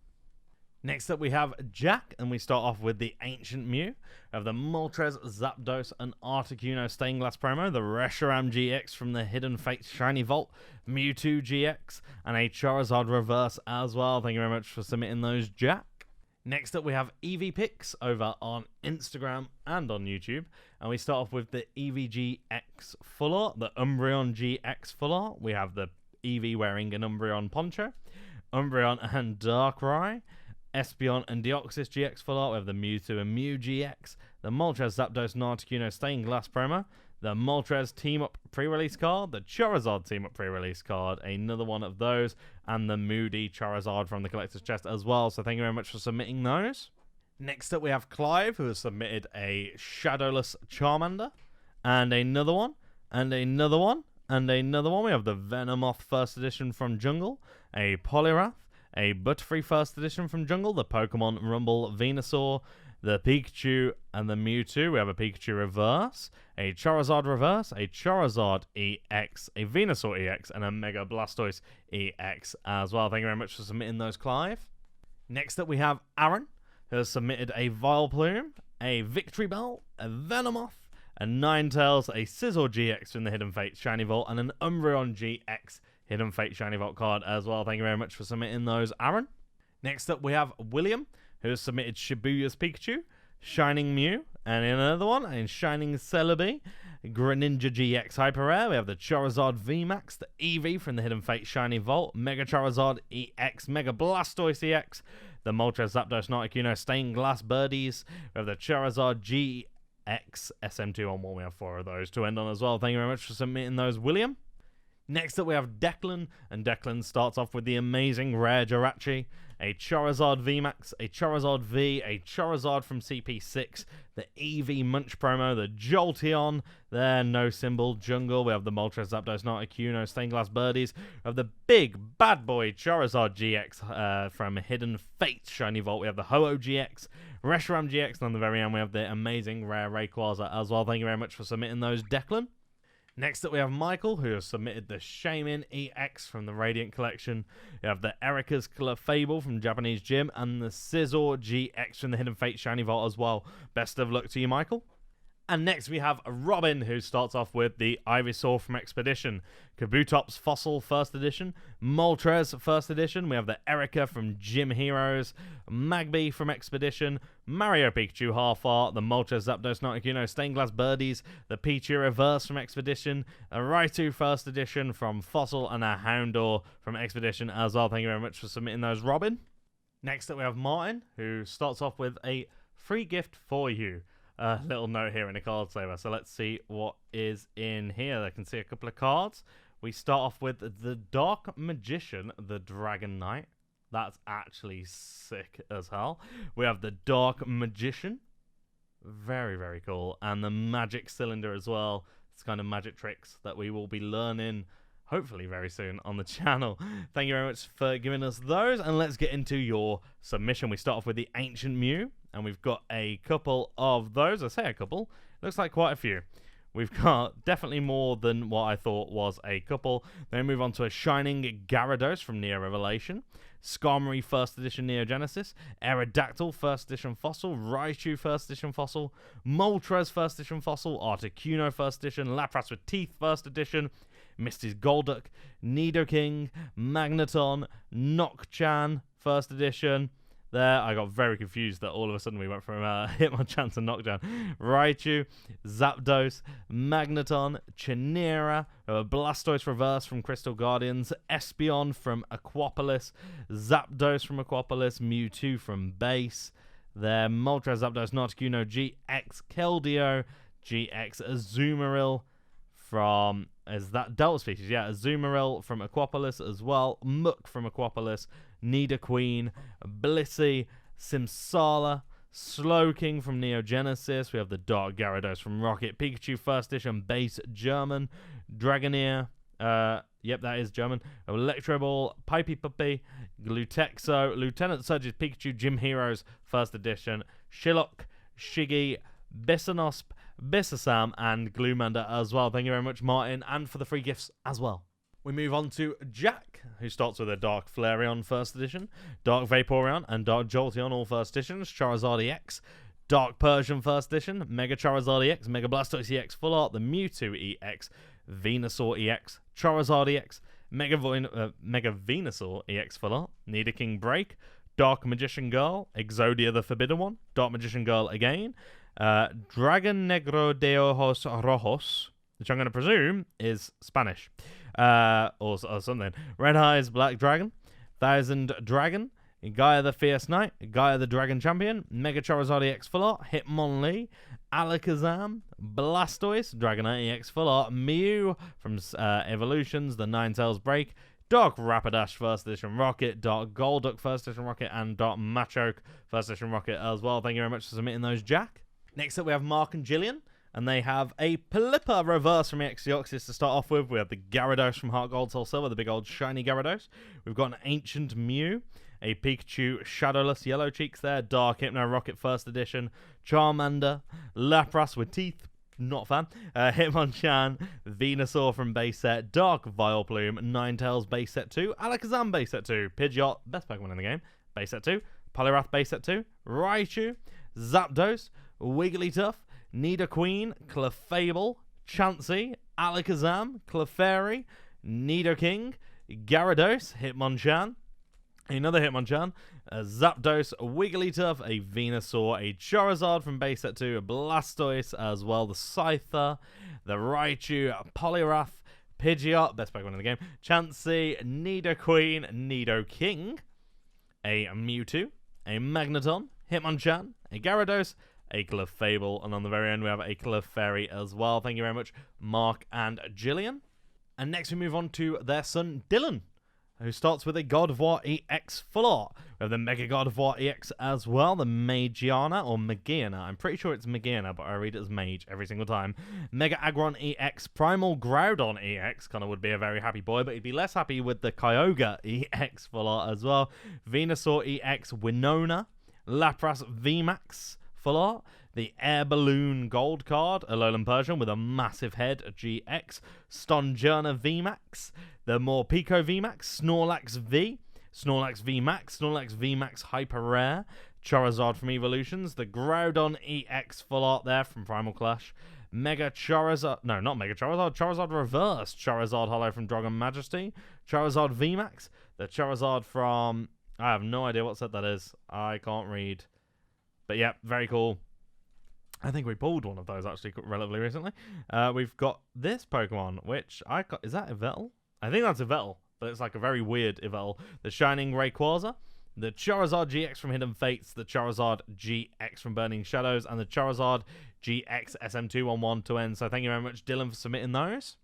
S1: Next up we have Jack, and we start off with the Ancient Mew. We have the Moltres, Zapdos, and Articuno Stained Glass promo, the Reshiram GX from the Hidden Fates Shiny Vault, Mewtwo GX, and a Charizard Reverse as well. Thank you very much for submitting those, Jack. Next up we have EV Picks over on Instagram and on YouTube, and we start off with the EVGX Full Art, the Umbreon GX Full Art. We have the Eevee wearing an Umbreon poncho, Umbreon and Darkrai, Espeon and Deoxys GX Full Art. We have the Mewtwo and Mew GX, the Moltres, Zapdos, and Articuno Stained Glass promo, the Moltres Team Up pre-release card, the Charizard Team Up pre-release card, another one of those, and the Moody Charizard from the Collector's Chest as well. So thank you very much for submitting those. Next up we have Clive, who has submitted a Shadowless Charmander, and another one, and another one, and another one. We have the Venomoth First Edition from Jungle, a Poliwrath, a Butterfree First Edition from Jungle, the Pokemon Rumble Venusaur, the Pikachu and the Mewtwo. We have a Pikachu Reverse, a Charizard Reverse, a Charizard EX, a Venusaur EX, and a Mega Blastoise EX as well. Thank you very much for submitting those, Clive. Next up we have Aaron, who has submitted a Vileplume, a Victory Bell, a Venomoth, a Ninetales, a Scizor GX from the Hidden Fates Shiny Vault, and an Umbreon GX Hidden Fate Shiny Vault card as well. Thank you very much for submitting those, Aaron. Next up we have William, who has submitted Shibuya's Pikachu, Shining Mew, and another one, and Shining Celebi, Greninja GX Hyper Rare. We have the Charizard VMAX, the Eevee from the Hidden Fate Shiny Vault, Mega Charizard EX, Mega Blastoise EX, the Moltres, Zapdos, Articuno Stained Glass Birdies. We have the Charizard GX SM211. We have 4 of those to end on as well. Thank you very much for submitting those, William. Next up we have Declan, and Declan starts off with the amazing rare Jirachi, a Charizard VMAX, a Charizard V, a Charizard from CP6, the EV Munch promo, the Jolteon, there, no symbol, Jungle. We have the Moltres, Zapdos, Articuno, Stained Glass Birdies. We have the big bad boy Charizard GX from Hidden Fates Shiny Vault. We have the Ho-Oh GX, Reshiram GX, and on the very end we have the amazing rare Rayquaza as well. Thank you very much for submitting those, Declan. Next up we have Michael, who has submitted the Shaymin EX from the Radiant Collection. We have the Erika's Clefable from Japanese Gym, and the Scizor GX from the Hidden Fate Shiny Vault as well. Best of luck to you, Michael. And next we have Robin, who starts off with the Ivysaur from Expedition, Kabutops Fossil First Edition, Moltres First Edition, we have the Erica from Gym Heroes, Magby from Expedition, Mario Pikachu Half Art, the Moltres Zapdos Articuno Stained Glass Birdies, the Pichu Reverse from Expedition, a Raichu First Edition from Fossil, and a Houndour from Expedition as well. Thank you very much for submitting those, Robin. Next up we have Martin, who starts off with a free gift for you. A little note here in a card saver. So let's see what is in here. I can see a couple of cards. We start off with the Dark Magician, the Dragon Knight. That's actually sick as hell. We have the Dark Magician. Very, very cool. And the Magic Cylinder as well. It's kind of magic tricks that we will be learning hopefully very soon on the channel. Thank you very much for giving us those. And let's get into your submission. We start off with the Ancient Mew. And we've got a couple of those. I say a couple. Looks like quite a few. We've got definitely more than what I thought was a couple. Then we move on to a Shining Gyarados from Neo Revelation. Skarmory First Edition Neo Genesis. Aerodactyl First Edition Fossil. Raichu First Edition Fossil. Moltres First Edition Fossil. Articuno First Edition. Lapras with Teeth First Edition. Misty's Golduck. Nidoking. Magneton. Nocturne First Edition. There, I got very confused that all of a sudden we went from Hitmonchan to Knockdown. Raichu, Zapdos, Magneton, Chinera, Blastoise Reverse from Crystal Guardians, Espeon from Aquapolis, Zapdos from Aquapolis, Mewtwo from Base. There, Moltres, Zapdos, Articuno, GX Keldeo, GX Azumarill from... Is that Delta Species? Yeah, Azumarill from Aquapolis as well. Muk from Aquapolis. Nidoqueen. Blissey. Simsala. Slowking from Neo Genesis. We have the Dark Gyarados from Rocket. Pikachu First Edition Base German. Dragoneer. Yep, that is German. Electro Ball. Pipey Puppy. Glutexo. Lieutenant Surge's Pikachu Gym Heroes First Edition. Shillock. Shiggy. Bissonosp. Bissasam and Gloomander as well. Thank you very much, Martin, and for the free gifts as well. We move on to Jack, who starts with a Dark Flareon First Edition, Dark Vaporeon, and Dark Jolteon all First Editions, Charizard EX, Dark Persian First Edition, Mega Charizard EX, Mega Blastoise EX Full Art, the Mewtwo EX, Venusaur EX, Charizard EX, Mega Venusaur EX Full Art, Nidoking Break, Dark Magician Girl, Exodia the Forbidden One, Dark Magician Girl again, Dragon Negro de Ojos Rojos, which I'm going to presume is Spanish, or something. Red Eyes Black Dragon, Thousand Dragon, Gaia the Fierce Knight, Gaia the Dragon Champion, Mega Charizard EX Full Art, Hitmonlee, Alakazam, Blastoise, Dragonite EX Full Art, Mew from Evolutions, the Ninetales Break, Dark Rapidash First Edition Rocket, Dark Golduck First Edition Rocket, and Dark Machoke First Edition Rocket as well. Thank you very much for submitting those, Jack. Next up, we have Mark and Gillian, and they have a Pelipper Reverse from EX Deoxys to start off with. We have the Gyarados from Heart Gold Soul Silver, the big old shiny Gyarados. We've got an Ancient Mew, a Pikachu Shadowless Yellow Cheeks there, Dark Hypno Rocket First Edition, Charmander, Lapras with Teeth, not a fan, Hitmonchan, Venusaur from base set, Dark Vileplume, Ninetales base set 2, Alakazam base set 2, Pidgeot, best Pokemon in the game, base set 2, Poliwrath base set 2, Raichu, Zapdos, Wigglytuff, Nidoqueen, Clefable, Chansey, Alakazam, Clefairy, Nidoking, Gyarados, Hitmonchan, another Hitmonchan, a Zapdos, a Wigglytuff, a Venusaur, a Charizard from base set 2, a Blastoise as well, the Scyther, the Raichu, a Poliwrath, Pidgeot, best Pokemon in the game, Chansey, Nidoqueen, Nidoking, a Mewtwo, a Magneton, Hitmonchan, a Gyarados, a Clefable, and on the very end we have a Clefairy as well. Thank you very much, Mark and Gillian. And next we move on to their son, Dylan, who starts with a God of War EX Full Art. We have the Mega God of War EX as well, the Magiana, or Magiana. I'm pretty sure it's Magiana, but I read it as Mage every single time. Mega Aggron EX, Primal Groudon EX, kind of would be a very happy boy, but he'd be less happy with the Kyogre EX Full Art as well. Venusaur EX Winona, Lapras VMAX Full Art, the Air Balloon Gold card, Alolan Persian with a massive head, GX, Stonjourner VMAX, the Morpeko VMAX, Snorlax V, Snorlax VMAX, Snorlax VMAX Hyper Rare, Charizard from Evolutions, the Groudon EX full art there from Primal Clash, Mega Charizard, no, not Mega Charizard, Charizard Reverse, Charizard Hollow from Dragon Majesty, Charizard VMAX, the Charizard from, I have no idea what set that is, I can't read, but yeah, very cool. I think we pulled one of those actually relatively recently. We've got this Pokemon, which is that Yveltal? I think that's Yveltal, but it's like a very weird Yveltal. The Shining Rayquaza, the Charizard GX from Hidden Fates, the Charizard GX from Burning Shadows, and the Charizard GX SM211 to end. So thank you very much, Dylan, for submitting those.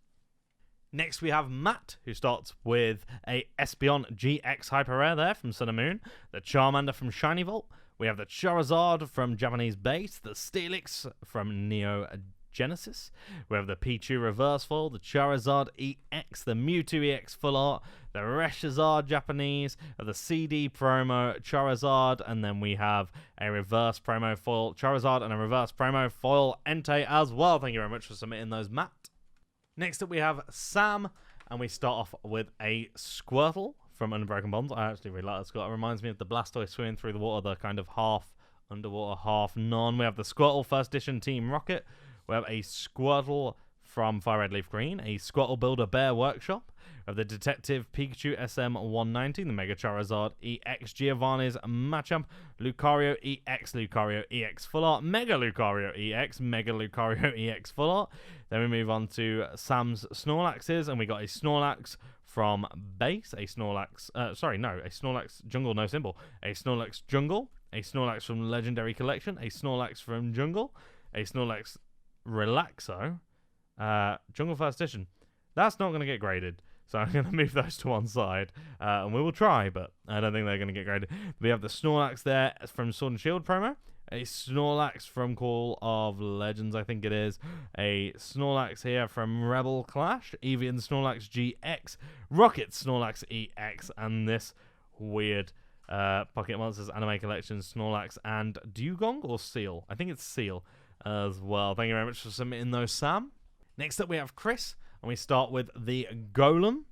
S1: Next, we have Matt, who starts with a Espeon GX Hyper Rare there from Sun and Moon, the Charmander from Shiny Vault. We have the Charizard from Japanese Base, the Steelix from Neo Genesis. We have the Pichu Reverse Foil, the Charizard EX, the Mewtwo EX Full Art, the Reshazard Japanese, the CD Promo Charizard, and then we have a Reverse Promo Foil Charizard and a Reverse Promo Foil Entei as well. Thank you very much for submitting those, Matt. Next up we have Sam, and we start off with a Squirtle from Unbroken Bonds. I actually really like that Squirtle. It reminds me of the Blastoise swimming through the water, the kind of half underwater, half non. We have the Squirtle First Edition Team Rocket. We have a Squirtle from Fire Red Leaf Green, a Squirtle Builder Bear Workshop. We have the Detective Pikachu SM190, the Mega Charizard EX Giovanni's Machamp, Lucario EX Full Art, Mega Lucario EX Full Art. Then we move on to Sam's Snorlaxes, and we got a Snorlax from Base, a Snorlax Jungle, no symbol, a Snorlax Jungle, a Snorlax from Legendary Collection, a Snorlax from Jungle, a Snorlax Relaxo, Jungle First Edition. That's not going to get graded, so I'm going to move those to one side, and we will try, but I don't think they're going to get graded. We have the Snorlax there from Sword and Shield promo, a Snorlax from Call of Legends, I think it is, a Snorlax here from Rebel Clash, Evian Snorlax GX, Rocket Snorlax EX, and this weird Pocket Monsters Anime Collection Snorlax and Dugong or Seal? I think it's Seal as well. Thank you very much for submitting those, Sam. Next up we have Chris, and we start with the Golem,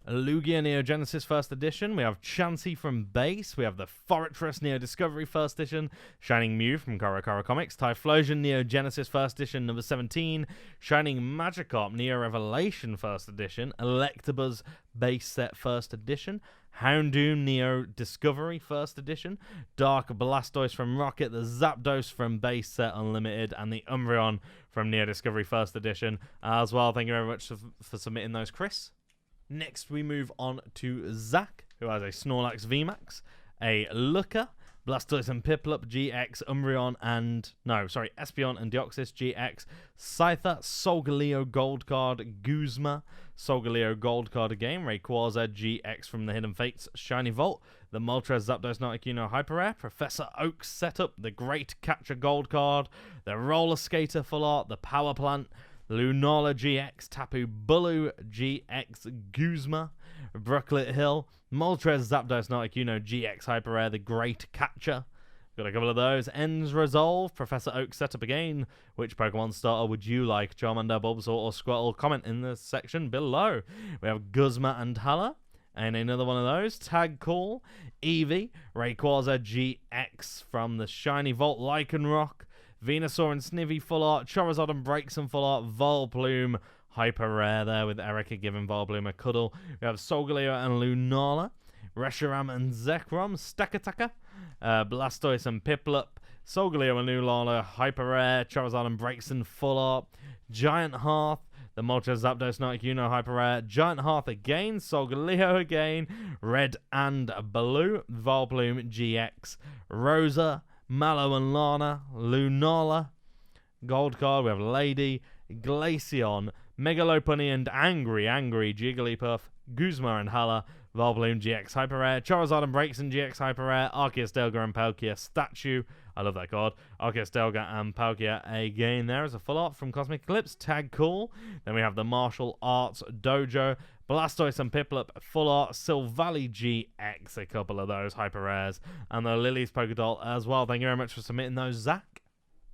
S1: Lugia Neo Genesis First Edition. We have Chansey from Base. We have the Fortress Neo Discovery First Edition, Shining Mew from Koro Comics, Typhlosion Neo Genesis First Edition number 17, Shining Magikarp Neo Revelation First Edition, Electabuzz Base Set First Edition, Houndoom Neo Discovery First Edition, Dark Blastoise from Rocket, the Zapdos from Base Set Unlimited, and the Umbreon from Neo Discovery First Edition as well. Thank you very much for submitting those, Chris. Next, we move on to Zach, who has a Snorlax VMAX, a Looker, Blastoise and Piplup GX, Espeon and Deoxys GX, Scyther, Solgaleo Gold Card, Guzma, Solgaleo Gold Card again, Rayquaza GX from the Hidden Fates, Shiny Vault, the Moltres Zapdos Articuno Hyper Rare, Professor Oak's Setup, the Great Catcher Gold Card, the Roller Skater Full Art, the Power Plant, Lunala GX, Tapu Bulu GX, Guzma, Brooklet Hill, Moltres Zapdos Articuno GX Hyper Rare, the Great Catcher. Got a couple of those. Ends Resolve, Professor Oak Setup again. Which Pokemon starter would you like? Charmander, Bulbasaur, or Squirtle? Comment in the section below. We have Guzma and Hala. And another one of those. Tag Call, Eevee, Rayquaza GX from the Shiny Vault, Lycanroc, Venusaur and Snivy Full Art, Charizard and Braixen Full Art, Volplume Hyper Rare there with Erica giving Volplume a cuddle. We have Solgaleo and Lunala, Reshiram and Zekrom, Stakataka, Blastoise and Piplup, Solgaleo and Lunala Hyper Rare, Charizard and Braixen Full Art, Giant Hearth, the Moltres Zapdos Articuno Hyper Rare, Giant Hearth again, Solgaleo again, Red and Blue, Volplume GX, Rosa, Mallow and Lana, Lunala, Gold Card, we have Lady, Glaceon, Megalopunny and Angry Jigglypuff, Guzma and Hala, Volplume GX Hyper Rare, Charizard and Braixen GX Hyper Rare, Arceus, Delga and Palkia Statue, I love that card, Arceus, Delga and Palkia again there as a full art from Cosmic Eclipse, Tag Cool, then we have the Martial Arts Dojo, Blastoise and Piplup Full Art, Silvally GX, a couple of those Hyper Rares, and the Lily's Pokédoll as well. Thank you very much for submitting those, Zach.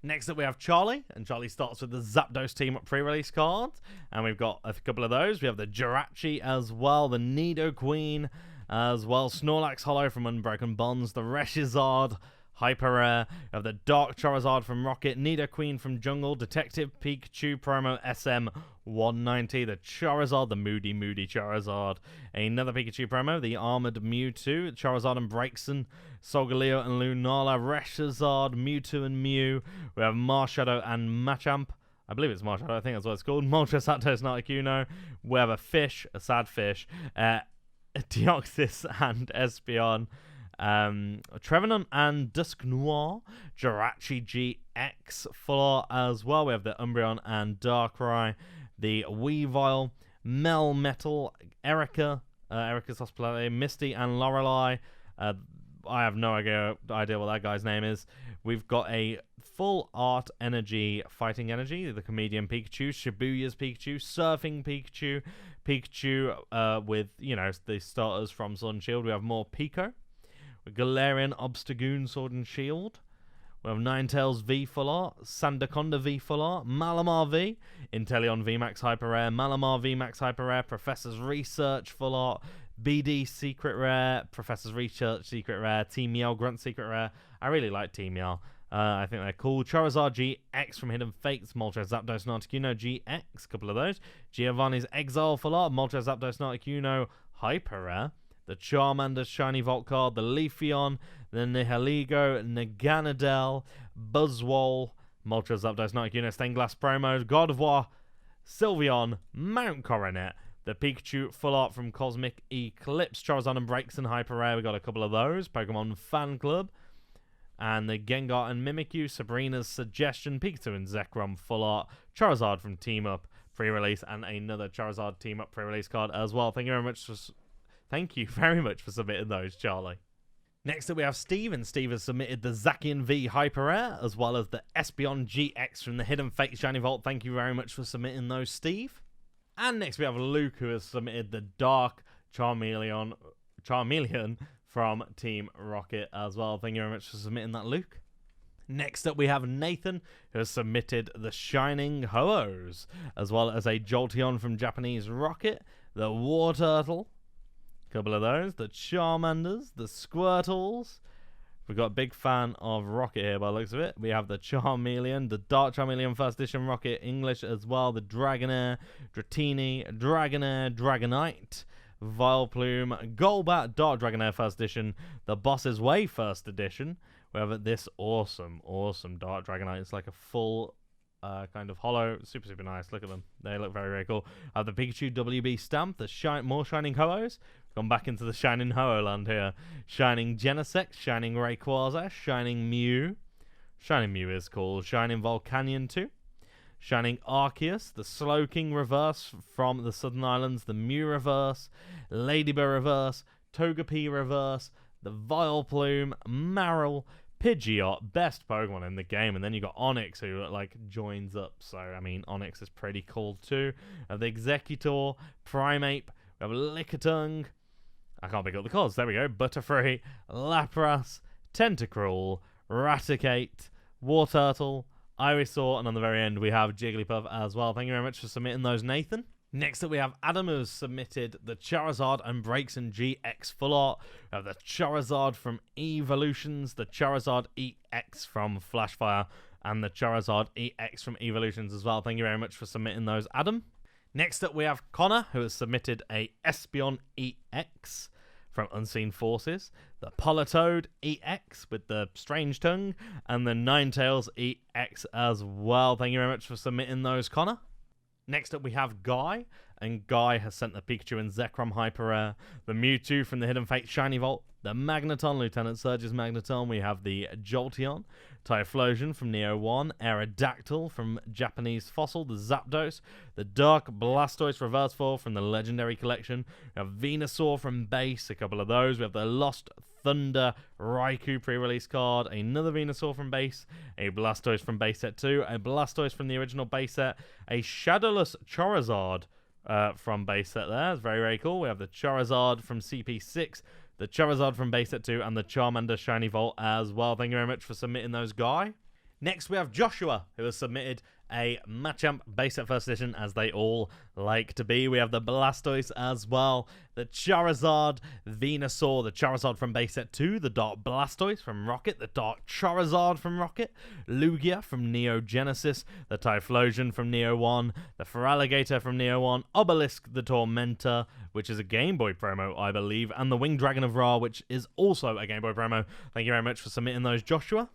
S1: Next up we have Charlie, and Charlie starts with the Zapdos Team pre-release card, and we've got a couple of those. We have the Jirachi as well, the Nidoqueen as well, Snorlax Hollow from Unbroken Bonds, the Reshizard Hyper Rare. We have the Dark Charizard from Rocket, Nidoqueen from Jungle, Detective Pikachu promo SM 190, the Charizard, the Moody Charizard. Another Pikachu promo, the Armored Mewtwo, Charizard and Braixen, Solgaleo and Lunala, Reshazard, Mewtwo and Mew. We have Marshadow and Machamp. I believe it's Marshadow, I think that's what it's called. Moltres, Zapdos, Articuno. We have a fish, a sad fish, Deoxys and Espeon. Trevenant and Dusk Noir, Jirachi GX full art as well. We have the Umbreon and Darkrai, the Weavile, Melmetal, Erica's Hospitality, Misty and Lorelei. I have no idea what that guy's name is. We've got a full art energy, fighting energy, the Comedian Pikachu, Shibuya's Pikachu, Surfing Pikachu, with, you know, the starters from Sun and Shield. We have more Pico. Galarian, Obstagoon, Sword and Shield. We have Ninetales V full art, Sandaconda V full art, Malamar V, Inteleon V Max Hyper Rare, Malamar V Max Hyper Rare, Professor's Research full art, BD Secret Rare, Professor's Research Secret Rare, Team Meow Grunt Secret Rare. I really like Team Meow. I think they're cool. Charizard GX from Hidden Fates, Moltres, Zapdos, Articuno GX, couple of those. Giovanni's Exile full art, Moltres, Zapdos, Articuno Hyper Rare. The Charmander Shiny Vault card, the Leafeon, the Nihilego, Naganadel, Buzzwole, Moltres, Zapdos, Articuno, Stained Glass promos, God of War, Sylveon, Mount Coronet, the Pikachu full art from Cosmic Eclipse, Charizard and Braixen Hyper Rare, we got a couple of those, Pokemon Fan Club, and the Gengar and Mimikyu, Sabrina's Suggestion, Pikachu and Zekrom full art, Charizard from Team Up pre-release, and another Charizard Team Up pre-release card as well. Thank you very much for submitting those, Charlie. Next up we have Steve, and Steve has submitted the Zacian V Hyper Rare, as well as the Espeon GX from the Hidden Fate Shiny Vault. Thank you very much for submitting those, Steve. And next we have Luke, who has submitted the Dark Charmeleon from Team Rocket as well. Thank you very much for submitting that, Luke. Next up we have Nathan, who has submitted the Shining Ho-Ohs, as well as a Jolteon from Japanese Rocket, the Wartortle, couple of those, the Charmanders, the Squirtles. We've got a big fan of Rocket here by the looks of it. We have the Charmeleon, the Dark Charmeleon First Edition Rocket English as well, the Dragonair, Dratini, Dragonair, Dragonite, Vileplume, Golbat, Dark Dragonair First Edition, the Boss's Way First Edition. We have this awesome Dark Dragonite. It's like a full kind of hollow, super nice. Look at them, they look very cool. The Pikachu WB stamp, the more Shining Ho-Ohs. Gone back into the Shining Ho-Oh land here. Shining Genesect, Shining Rayquaza, Shining Mew. Shining Mew is cool. Shining Volcanion 2. Shining Arceus, the Slowking Reverse from the Southern Islands, the Mew Reverse, Ladybird Reverse, Togepi Reverse, the Vileplume, Marill, Pidgeot, best Pokemon in the game, and then you got Onix, who like joins up. So I mean, Onix is pretty cool too. The Executor, Primeape, we have Lickitung. I can't pick up the cards. There we go. Butterfree, Lapras, Tentacruel, Raticate, Wartortle, Ivysaur, and on the very end we have Jigglypuff as well. Thank you very much for submitting those, Nathan. Next up we have Adam, who has submitted the Charizard and Braixen GX full art. We have the Charizard from Evolutions, the Charizard EX from Flashfire, and the Charizard EX from Evolutions as well. Thank you very much for submitting those, Adam. Next up we have Conor, who has submitted a Espeon EX from Unseen Forces, the Politoed EX with the Strange Tongue, and the Ninetales EX as well. Thank you very much for submitting those, Conor. Next up we have Guy, and Guy has sent the Pikachu and Zekrom Hyper Rare, the Mewtwo from the Hidden Fate Shiny Vault, the Magneton, Lieutenant Surge's Magneton. We have the Jolteon, Typhlosion from Neo 1, Aerodactyl from Japanese Fossil, the Zapdos, the Dark Blastoise Reverse Fall from the Legendary Collection. We have Venusaur from Base, a couple of those. We have the Lost Thunder Raikou pre-release card, another Venusaur from Base, a Blastoise from Base Set 2, a Blastoise from the original Base Set, a Shadowless Charizard from Base Set there. It's very cool. We have the Charizard from CP6, the Charizard from Base Set 2, and the Charmander Shiny Vault as well. Thank you very much for submitting those, Guy. Next, we have Joshua, who has submitted a Machamp base set first edition, as they all like to be. We have the Blastoise as well, the Charizard, Venusaur, the Charizard from base set 2, the Dark Blastoise from Rocket, the Dark Charizard from Rocket, Lugia from Neo Genesis, the Typhlosion from Neo 1, the Feraligatr from Neo 1, Obelisk the Tormentor, which is a Game Boy promo, I believe, and the Winged Dragon of Ra, which is also a Game Boy promo. Thank you very much for submitting those, Joshua.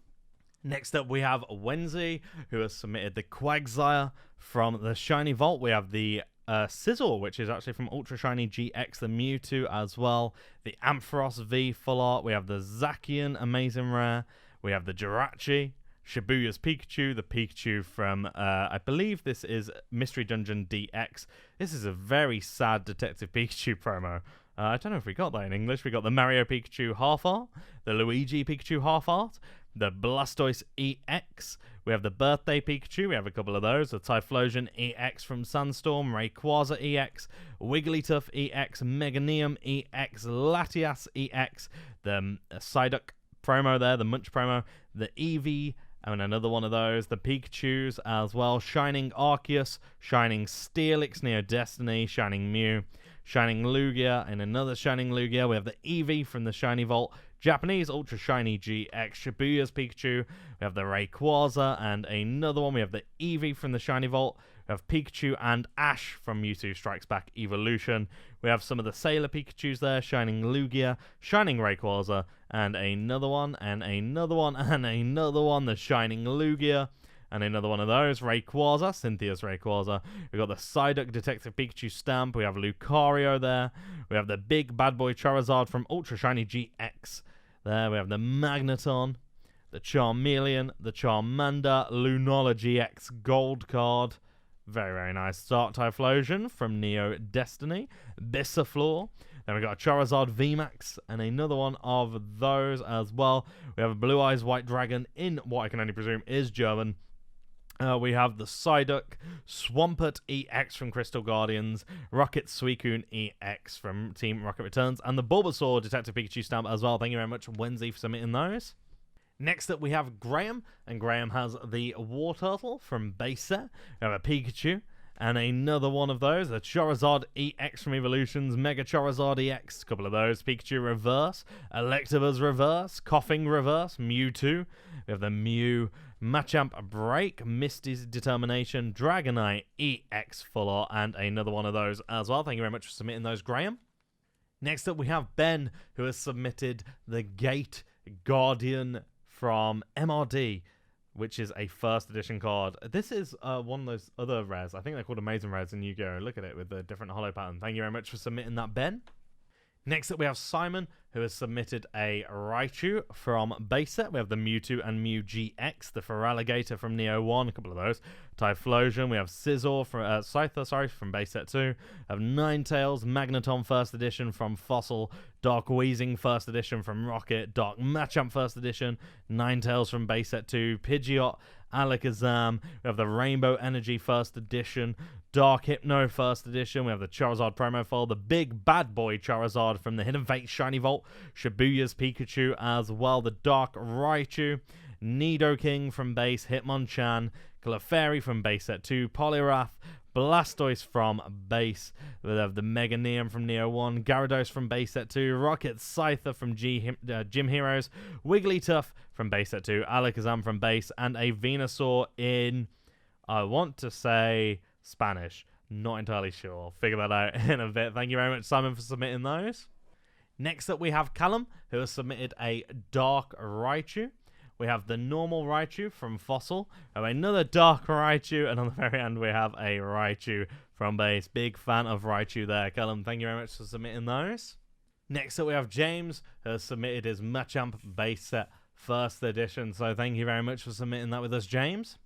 S1: Next up, we have Wen-zhi, who has submitted the Quagsire from the Shiny Vault. We have the Sizzle, which is actually from Ultra Shiny GX, the Mewtwo as well. The Ampharos V Full Art. We have the Zacian Amazing Rare. We have the Jirachi, Shibuya's Pikachu, the Pikachu from, I believe this is Mystery Dungeon DX. This is a very sad Detective Pikachu promo. I don't know if we got that in English. We got the Mario Pikachu half art, the Luigi Pikachu half art, the Blastoise EX. We have the Birthday Pikachu. We have a couple of those. The Typhlosion EX from Sandstorm, Rayquaza EX, Wigglytuff EX, Meganium EX, Latias EX, the Psyduck promo there, the Munch promo, the Eevee, and another one of those, the Pikachus as well, Shining Arceus, Shining Steelix, Neo Destiny, Shining Mew, Shining Lugia, and another Shining Lugia. We have the Eevee from the Shiny Vault, Japanese Ultra Shiny GX, Shibuya's Pikachu. We have the Rayquaza, and another one. We have the Eevee from the Shiny Vault. We have Pikachu and Ash from Mewtwo Strikes Back Evolution. We have some of the Sailor Pikachus there, Shining Lugia, Shining Rayquaza, and another one, and another one, and another one, the Shining Lugia. And another one of those, Rayquaza, Cynthia's Rayquaza. We've got the Psyduck Detective Pikachu stamp. We have Lucario there. We have the big bad boy Charizard from Ultra Shiny GX. There we have the Magneton, the Charmeleon, the Charmander, Lunala GX Gold card. Very, very nice. Dark Typhlosion from Neo Destiny, Bisaflor. Then we got a Charizard VMAX and another one of those as well. We have a Blue Eyes White Dragon in what I can only presume is German. We have the Psyduck, Swampert EX from Crystal Guardians, Rocket Suicune EX from Team Rocket Returns, and the Bulbasaur Detective Pikachu stamp as well. Thank you very much, Wen-zhi, for submitting those. Next up, we have Graham, and Graham has the War Turtle from base set. We have a Pikachu, and another one of those, the Charizard EX from Evolutions, Mega Charizard EX, a couple of those, Pikachu Reverse, Electabuzz Reverse, Coughing Reverse, Mewtwo. We have the Mew, Machamp Break, Misty's Determination, Dragonite EX Full Art, and another one of those as well. Thank you very much for submitting those, Graham. Next up, we have Ben, who has submitted the Gate Guardian from MRD, which is a first edition card. This is one of those other rares. I think they're called Amazing Rares in Yu-Gi-Oh! Look at it with the different holo pattern. Thank you very much for submitting that, Ben. Next up, we have Simon, who has submitted a Raichu from base set. We have the Mewtwo and Mew GX, the Feraligatr from Neo 1, a couple of those. Typhlosion, we have Scizor from Scyther, from base set 2. We have Ninetales, Magneton first edition from Fossil, Dark Weezing first edition from Rocket, Dark Machamp first edition, Ninetales from base set 2, Pidgeot, Alakazam. We have the Rainbow Energy first edition, Dark Hypno first edition. We have the Charizard promo foil, the big bad boy Charizard from the Hidden Fate Shiny Vault, Shibuya's Pikachu as well, the Dark Raichu, Nidoking from base, Hitmonchan, Clefairy from base set 2, Poliwrath, Blastoise from base. We have the Meganium from Neo 1, Gyarados from base set 2, Rocket Scyther from Gym Heroes, Wigglytuff from base set 2, Alakazam from base, and a Venusaur in, I want to say, Spanish. Not entirely sure. I'll figure that out in a bit. Thank you very much, Simon, for submitting those. Next up, we have Calum, who has submitted a Dark Raichu. We have the normal Raichu from Fossil. We have another Dark Raichu. And on the very end, we have a Raichu from base. Big fan of Raichu there. Calum, thank you very much for submitting those. Next up, we have James, who has submitted his Machamp base set first edition. So thank you very much for submitting that with us, James.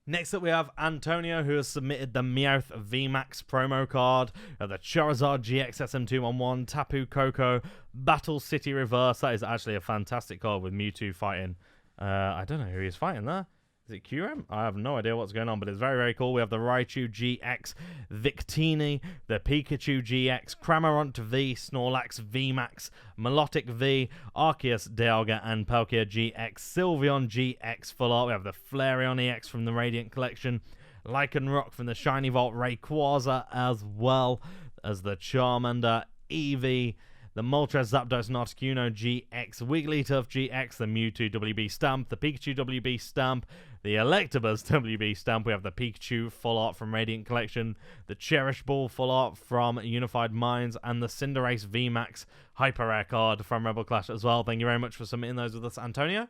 S1: Next up, we have Antonio, who has submitted the Meowth VMAX promo card, the Charizard GX SM211, Tapu Koko, Battle City Reverse. That is actually a fantastic card with Mewtwo fighting. I don't know who he's fighting there. Is it QRAM? I have no idea what's going on, but it's very, very cool. We have the Raichu GX Victini, the Pikachu GX, Cramorant V, Snorlax VMAX, Milotic V, Arceus Dialga, and Palkia GX, Sylveon GX Full Art. We have the Flareon EX from the Radiant Collection, Lycanroc from the Shiny Vault Rayquaza, as well as the Charmander Eevee, the Moltres Zapdos and Articuno GX, Wigglytuff GX, the Mewtwo WB Stamp, the Pikachu WB Stamp, the Electabuzz WB Stamp. We have the Pikachu Full Art from Radiant Collection, the Cherish Ball Full Art from Unified Minds, and the Cinderace VMAX Hyper Rare card from Rebel Clash as well. Thank you very much for submitting those with us, Antonio.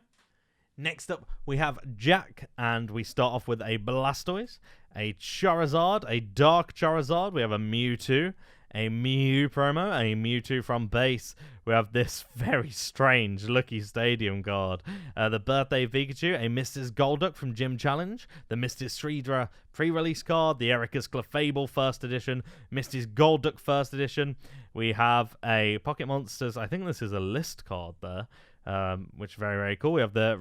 S1: Next up, we have Jack, and we start off with a Blastoise, a Charizard, a Dark Charizard. We have a Mewtwo, a Mew promo, a Mewtwo from base. We have this very strange Lucky Stadium card. The Birthday Pikachu, a Mrs. Golduck from Gym Challenge, the Mrs. Shreedra pre-release card, the Erika's Clefable First Edition, Mrs. Golduck First Edition. We have a Pocket Monsters, I think this is a list card there, which is very, very cool. We have the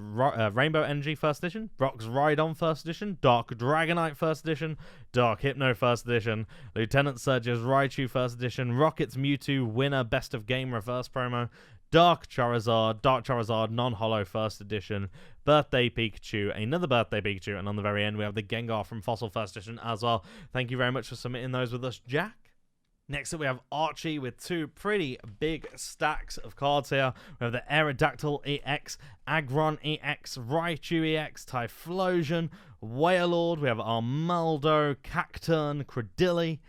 S1: Rainbow Energy First Edition, Brock's Rhydon First Edition, Dark Dragonite First Edition, Dark Hypno First Edition, Lieutenant Surge's Raichu First Edition, Rocket's Mewtwo Winner Best of Game Reverse Promo, Dark Charizard Non-Holo First Edition, Birthday Pikachu, another Birthday Pikachu, and on the very end we have the Gengar from Fossil First Edition as well. Thank you very much for submitting those with us, Jack. Next up, we have Archie with two pretty big stacks of cards here. We have the Aerodactyl EX, Aggron EX, Raichu EX, Typhlosion, Wailord. We have Armaldo, Cacturn, Credilli,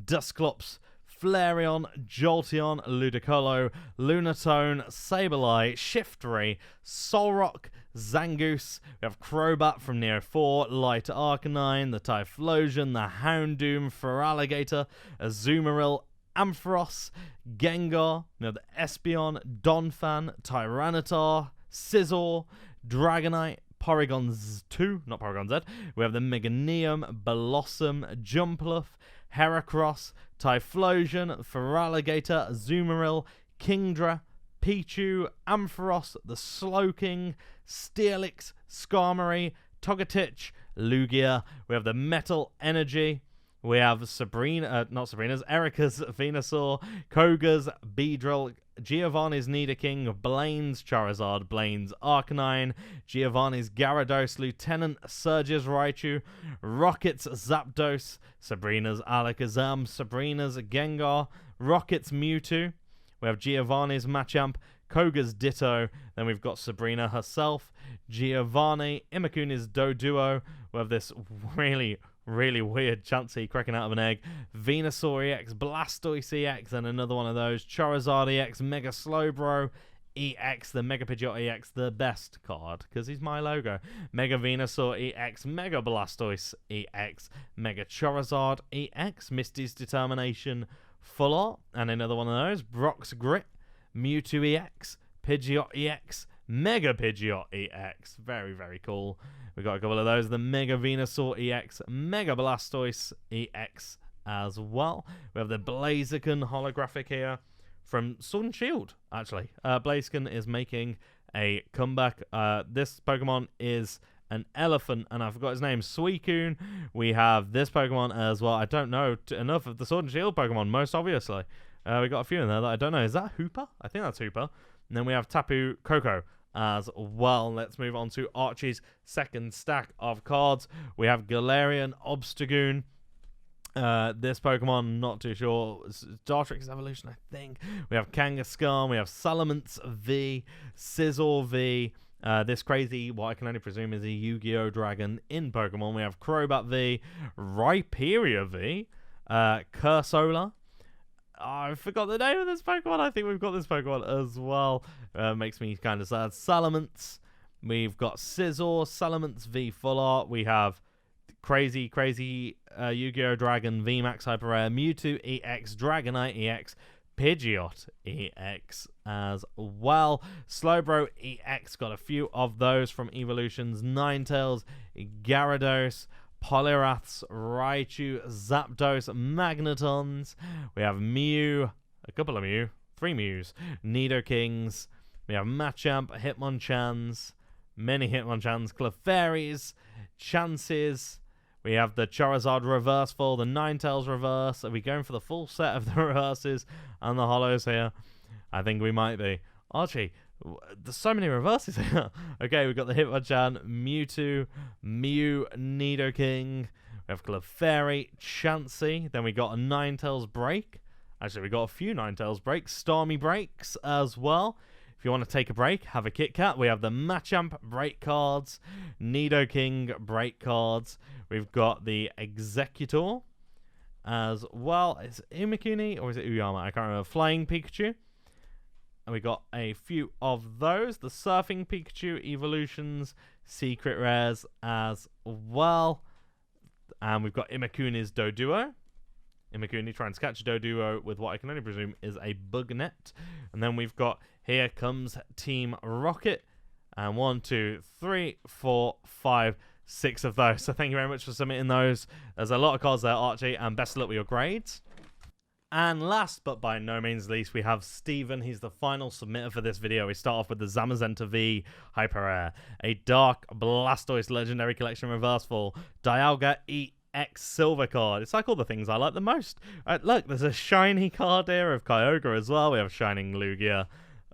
S1: Dusclops, Flareon, Jolteon, Ludicolo, Lunatone, Sableye, Shiftry, Solrock, Zangoose. We have Crobat from Neo 4, Light Arcanine, the Typhlosion, the Houndoom, Feraligatr, Azumarill, Ampharos, Gengar. We have the Espeon, Donphan, Tyranitar, Scizor, Dragonite, Porygon 2, not Porygon Z. We have the Meganium, Blossom, Jumpluff, Heracross, Typhlosion, Feraligatr, Azumarill, Kingdra, Pichu, Ampharos, the Slowking, Steelix, Skarmory, Togetic, Lugia. We have the Metal Energy. We have Erika's Venusaur, Koga's Beedrill, Giovanni's Nidoking, Blaine's Charizard, Blaine's Arcanine, Giovanni's Gyarados, Lieutenant Surge's Raichu, Rocket's Zapdos, Sabrina's Alakazam, Sabrina's Gengar, Rocket's Mewtwo. We have Giovanni's Machamp, Koga's Ditto. Then we've got Sabrina herself, Giovanni, Imakuni's Doduo. We have this really weird Chansey cracking out of an egg, Venusaur EX, Blastoise EX, and another one of those, Charizard EX, Mega Slowbro EX, the Mega Pidgeot EX, the best card, because he's my logo, Mega Venusaur EX, Mega Blastoise EX, Mega Charizard EX, Misty's Determination Full Art, and another one of those, Brock's Grit, Mewtwo EX, Pidgeot EX, Mega Pidgeot EX. Very, very cool. We got a couple of those. The Mega Venusaur EX, Mega Blastoise EX as well. We have the Blaziken holographic here from Sword and Shield, actually. Blaziken is making a comeback. This Pokemon is an elephant, and I forgot his name, Suicune. We have this Pokemon as well. I don't know enough of the Sword and Shield Pokemon, most obviously. We got a few in there that I don't know. Is that Hooper? I think that's Hooper. And then we have Tapu Koko as well. Let's move on to Archie's second stack of cards. We have Galarian Obstagoon. This Pokemon, not too sure. Dartrix Evolution, I think. We have Kangaskhan. We have Salamence V, Scizor V. This crazy, what I can only presume is a Yu-Gi-Oh! Dragon in Pokemon. We have Crobat V, Rhyperior V, Cursola. I forgot the name of this Pokemon. I think we've got this Pokemon as well. Makes me kind of sad. Salamence. We've got Scizor, Salamence V Full Art. We have crazy Yu-Gi-Oh! Dragon VMAX Hyper Rare, Mewtwo EX, Dragonite EX, Pidgeot EX as well. Slowbro EX, got a few of those from Evolutions. Ninetales, Gyarados, Poliwraths, Raichu, Zapdos, Magnetons. We have Mew, a couple of Mew, 3 Mews, Nidokings. We have Machamp, Hitmonchans, many Hitmonchan, Clefairies, chances. We have the Charizard reverse full, the Ninetales reverse. Are we going for the full set of the reverses and the holos here? I think we might be. Archie, there's so many reverses here. Okay, we've got the Hitmonchan, Mewtwo, Mew, Nidoking. We have Clefairy, Chansey. Then we got a Ninetales break. Actually, we got a few Ninetales breaks. Starmie breaks as well. If you want to take a break, have a Kit Kat. We have the Machamp break cards, Nidoking break cards. We've got the Executor as well. Is it Umakuni or is it Uyama? I can't remember. Flying Pikachu. And we got a few of those. The Surfing Pikachu evolutions, secret rares as well. And we've got Imakuni's Doduo. Imakuni trying to catch Doduo with what I can only presume is a bug net. And then we've got Here Comes Team Rocket. And 1, 2, 3, 4, 5, 6 of those. So thank you very much for submitting those. There's a lot of cards there, Archie, and best of luck with your grades. And last but by no means least, we have Steven. He's the final submitter for this video. We start off with the Zamazenta V Hyper Rare, a Dark Blastoise Legendary Collection Reverse Full, Dialga EX Silver card. It's like all the things I like the most. Look, there's a shiny card here of Kyogre as well. We have Shining Lugia.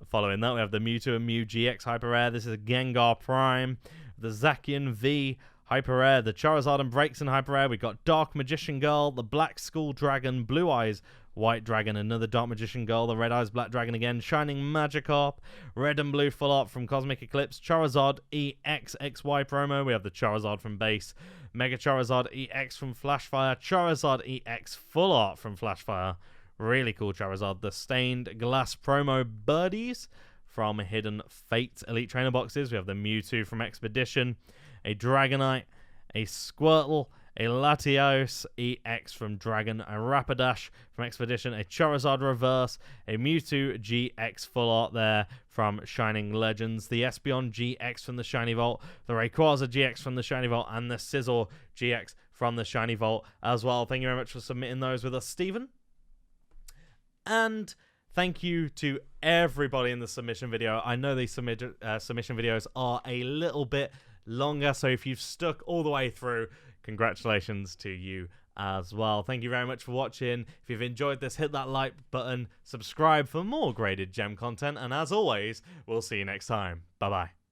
S1: Following that, we have the Mewtwo and Mew GX Hyper Rare. This is a Gengar Prime. The Zacian V Hyper Rare. The Charizard and Braixen Hyper Rare. We got Dark Magician Girl. The Black Skull Dragon. Blue Eyes White Dragon. Another Dark Magician Girl. The Red Eyes Black Dragon again. Shining Magikarp. Red and Blue Full Art from Cosmic Eclipse. Charizard EX XY promo. We have the Charizard from base. Mega Charizard EX from Flashfire. Charizard EX Full Art from Flashfire. Really cool Charizard. The Stained Glass promo Birdies from Hidden Fate Elite Trainer boxes. We have the Mewtwo from Expedition, a Dragonite, a Squirtle, a Latios EX from Dragon, a Rapidash from Expedition, a Charizard Reverse, a Mewtwo GX Full Art there from Shining Legends, the Espeon GX from the Shiny Vault, the Rayquaza GX from the Shiny Vault, and the Sizzle GX from the Shiny Vault as well. Thank you very much for submitting those with us, Steven. And thank you to everybody in the submission video. I know these submission videos are a little bit longer, so if you've stuck all the way through, congratulations to you as well. Thank you very much for watching. If you've enjoyed this, hit that like button, subscribe for more graded gem content, and as always, we'll see you next time. Bye-bye.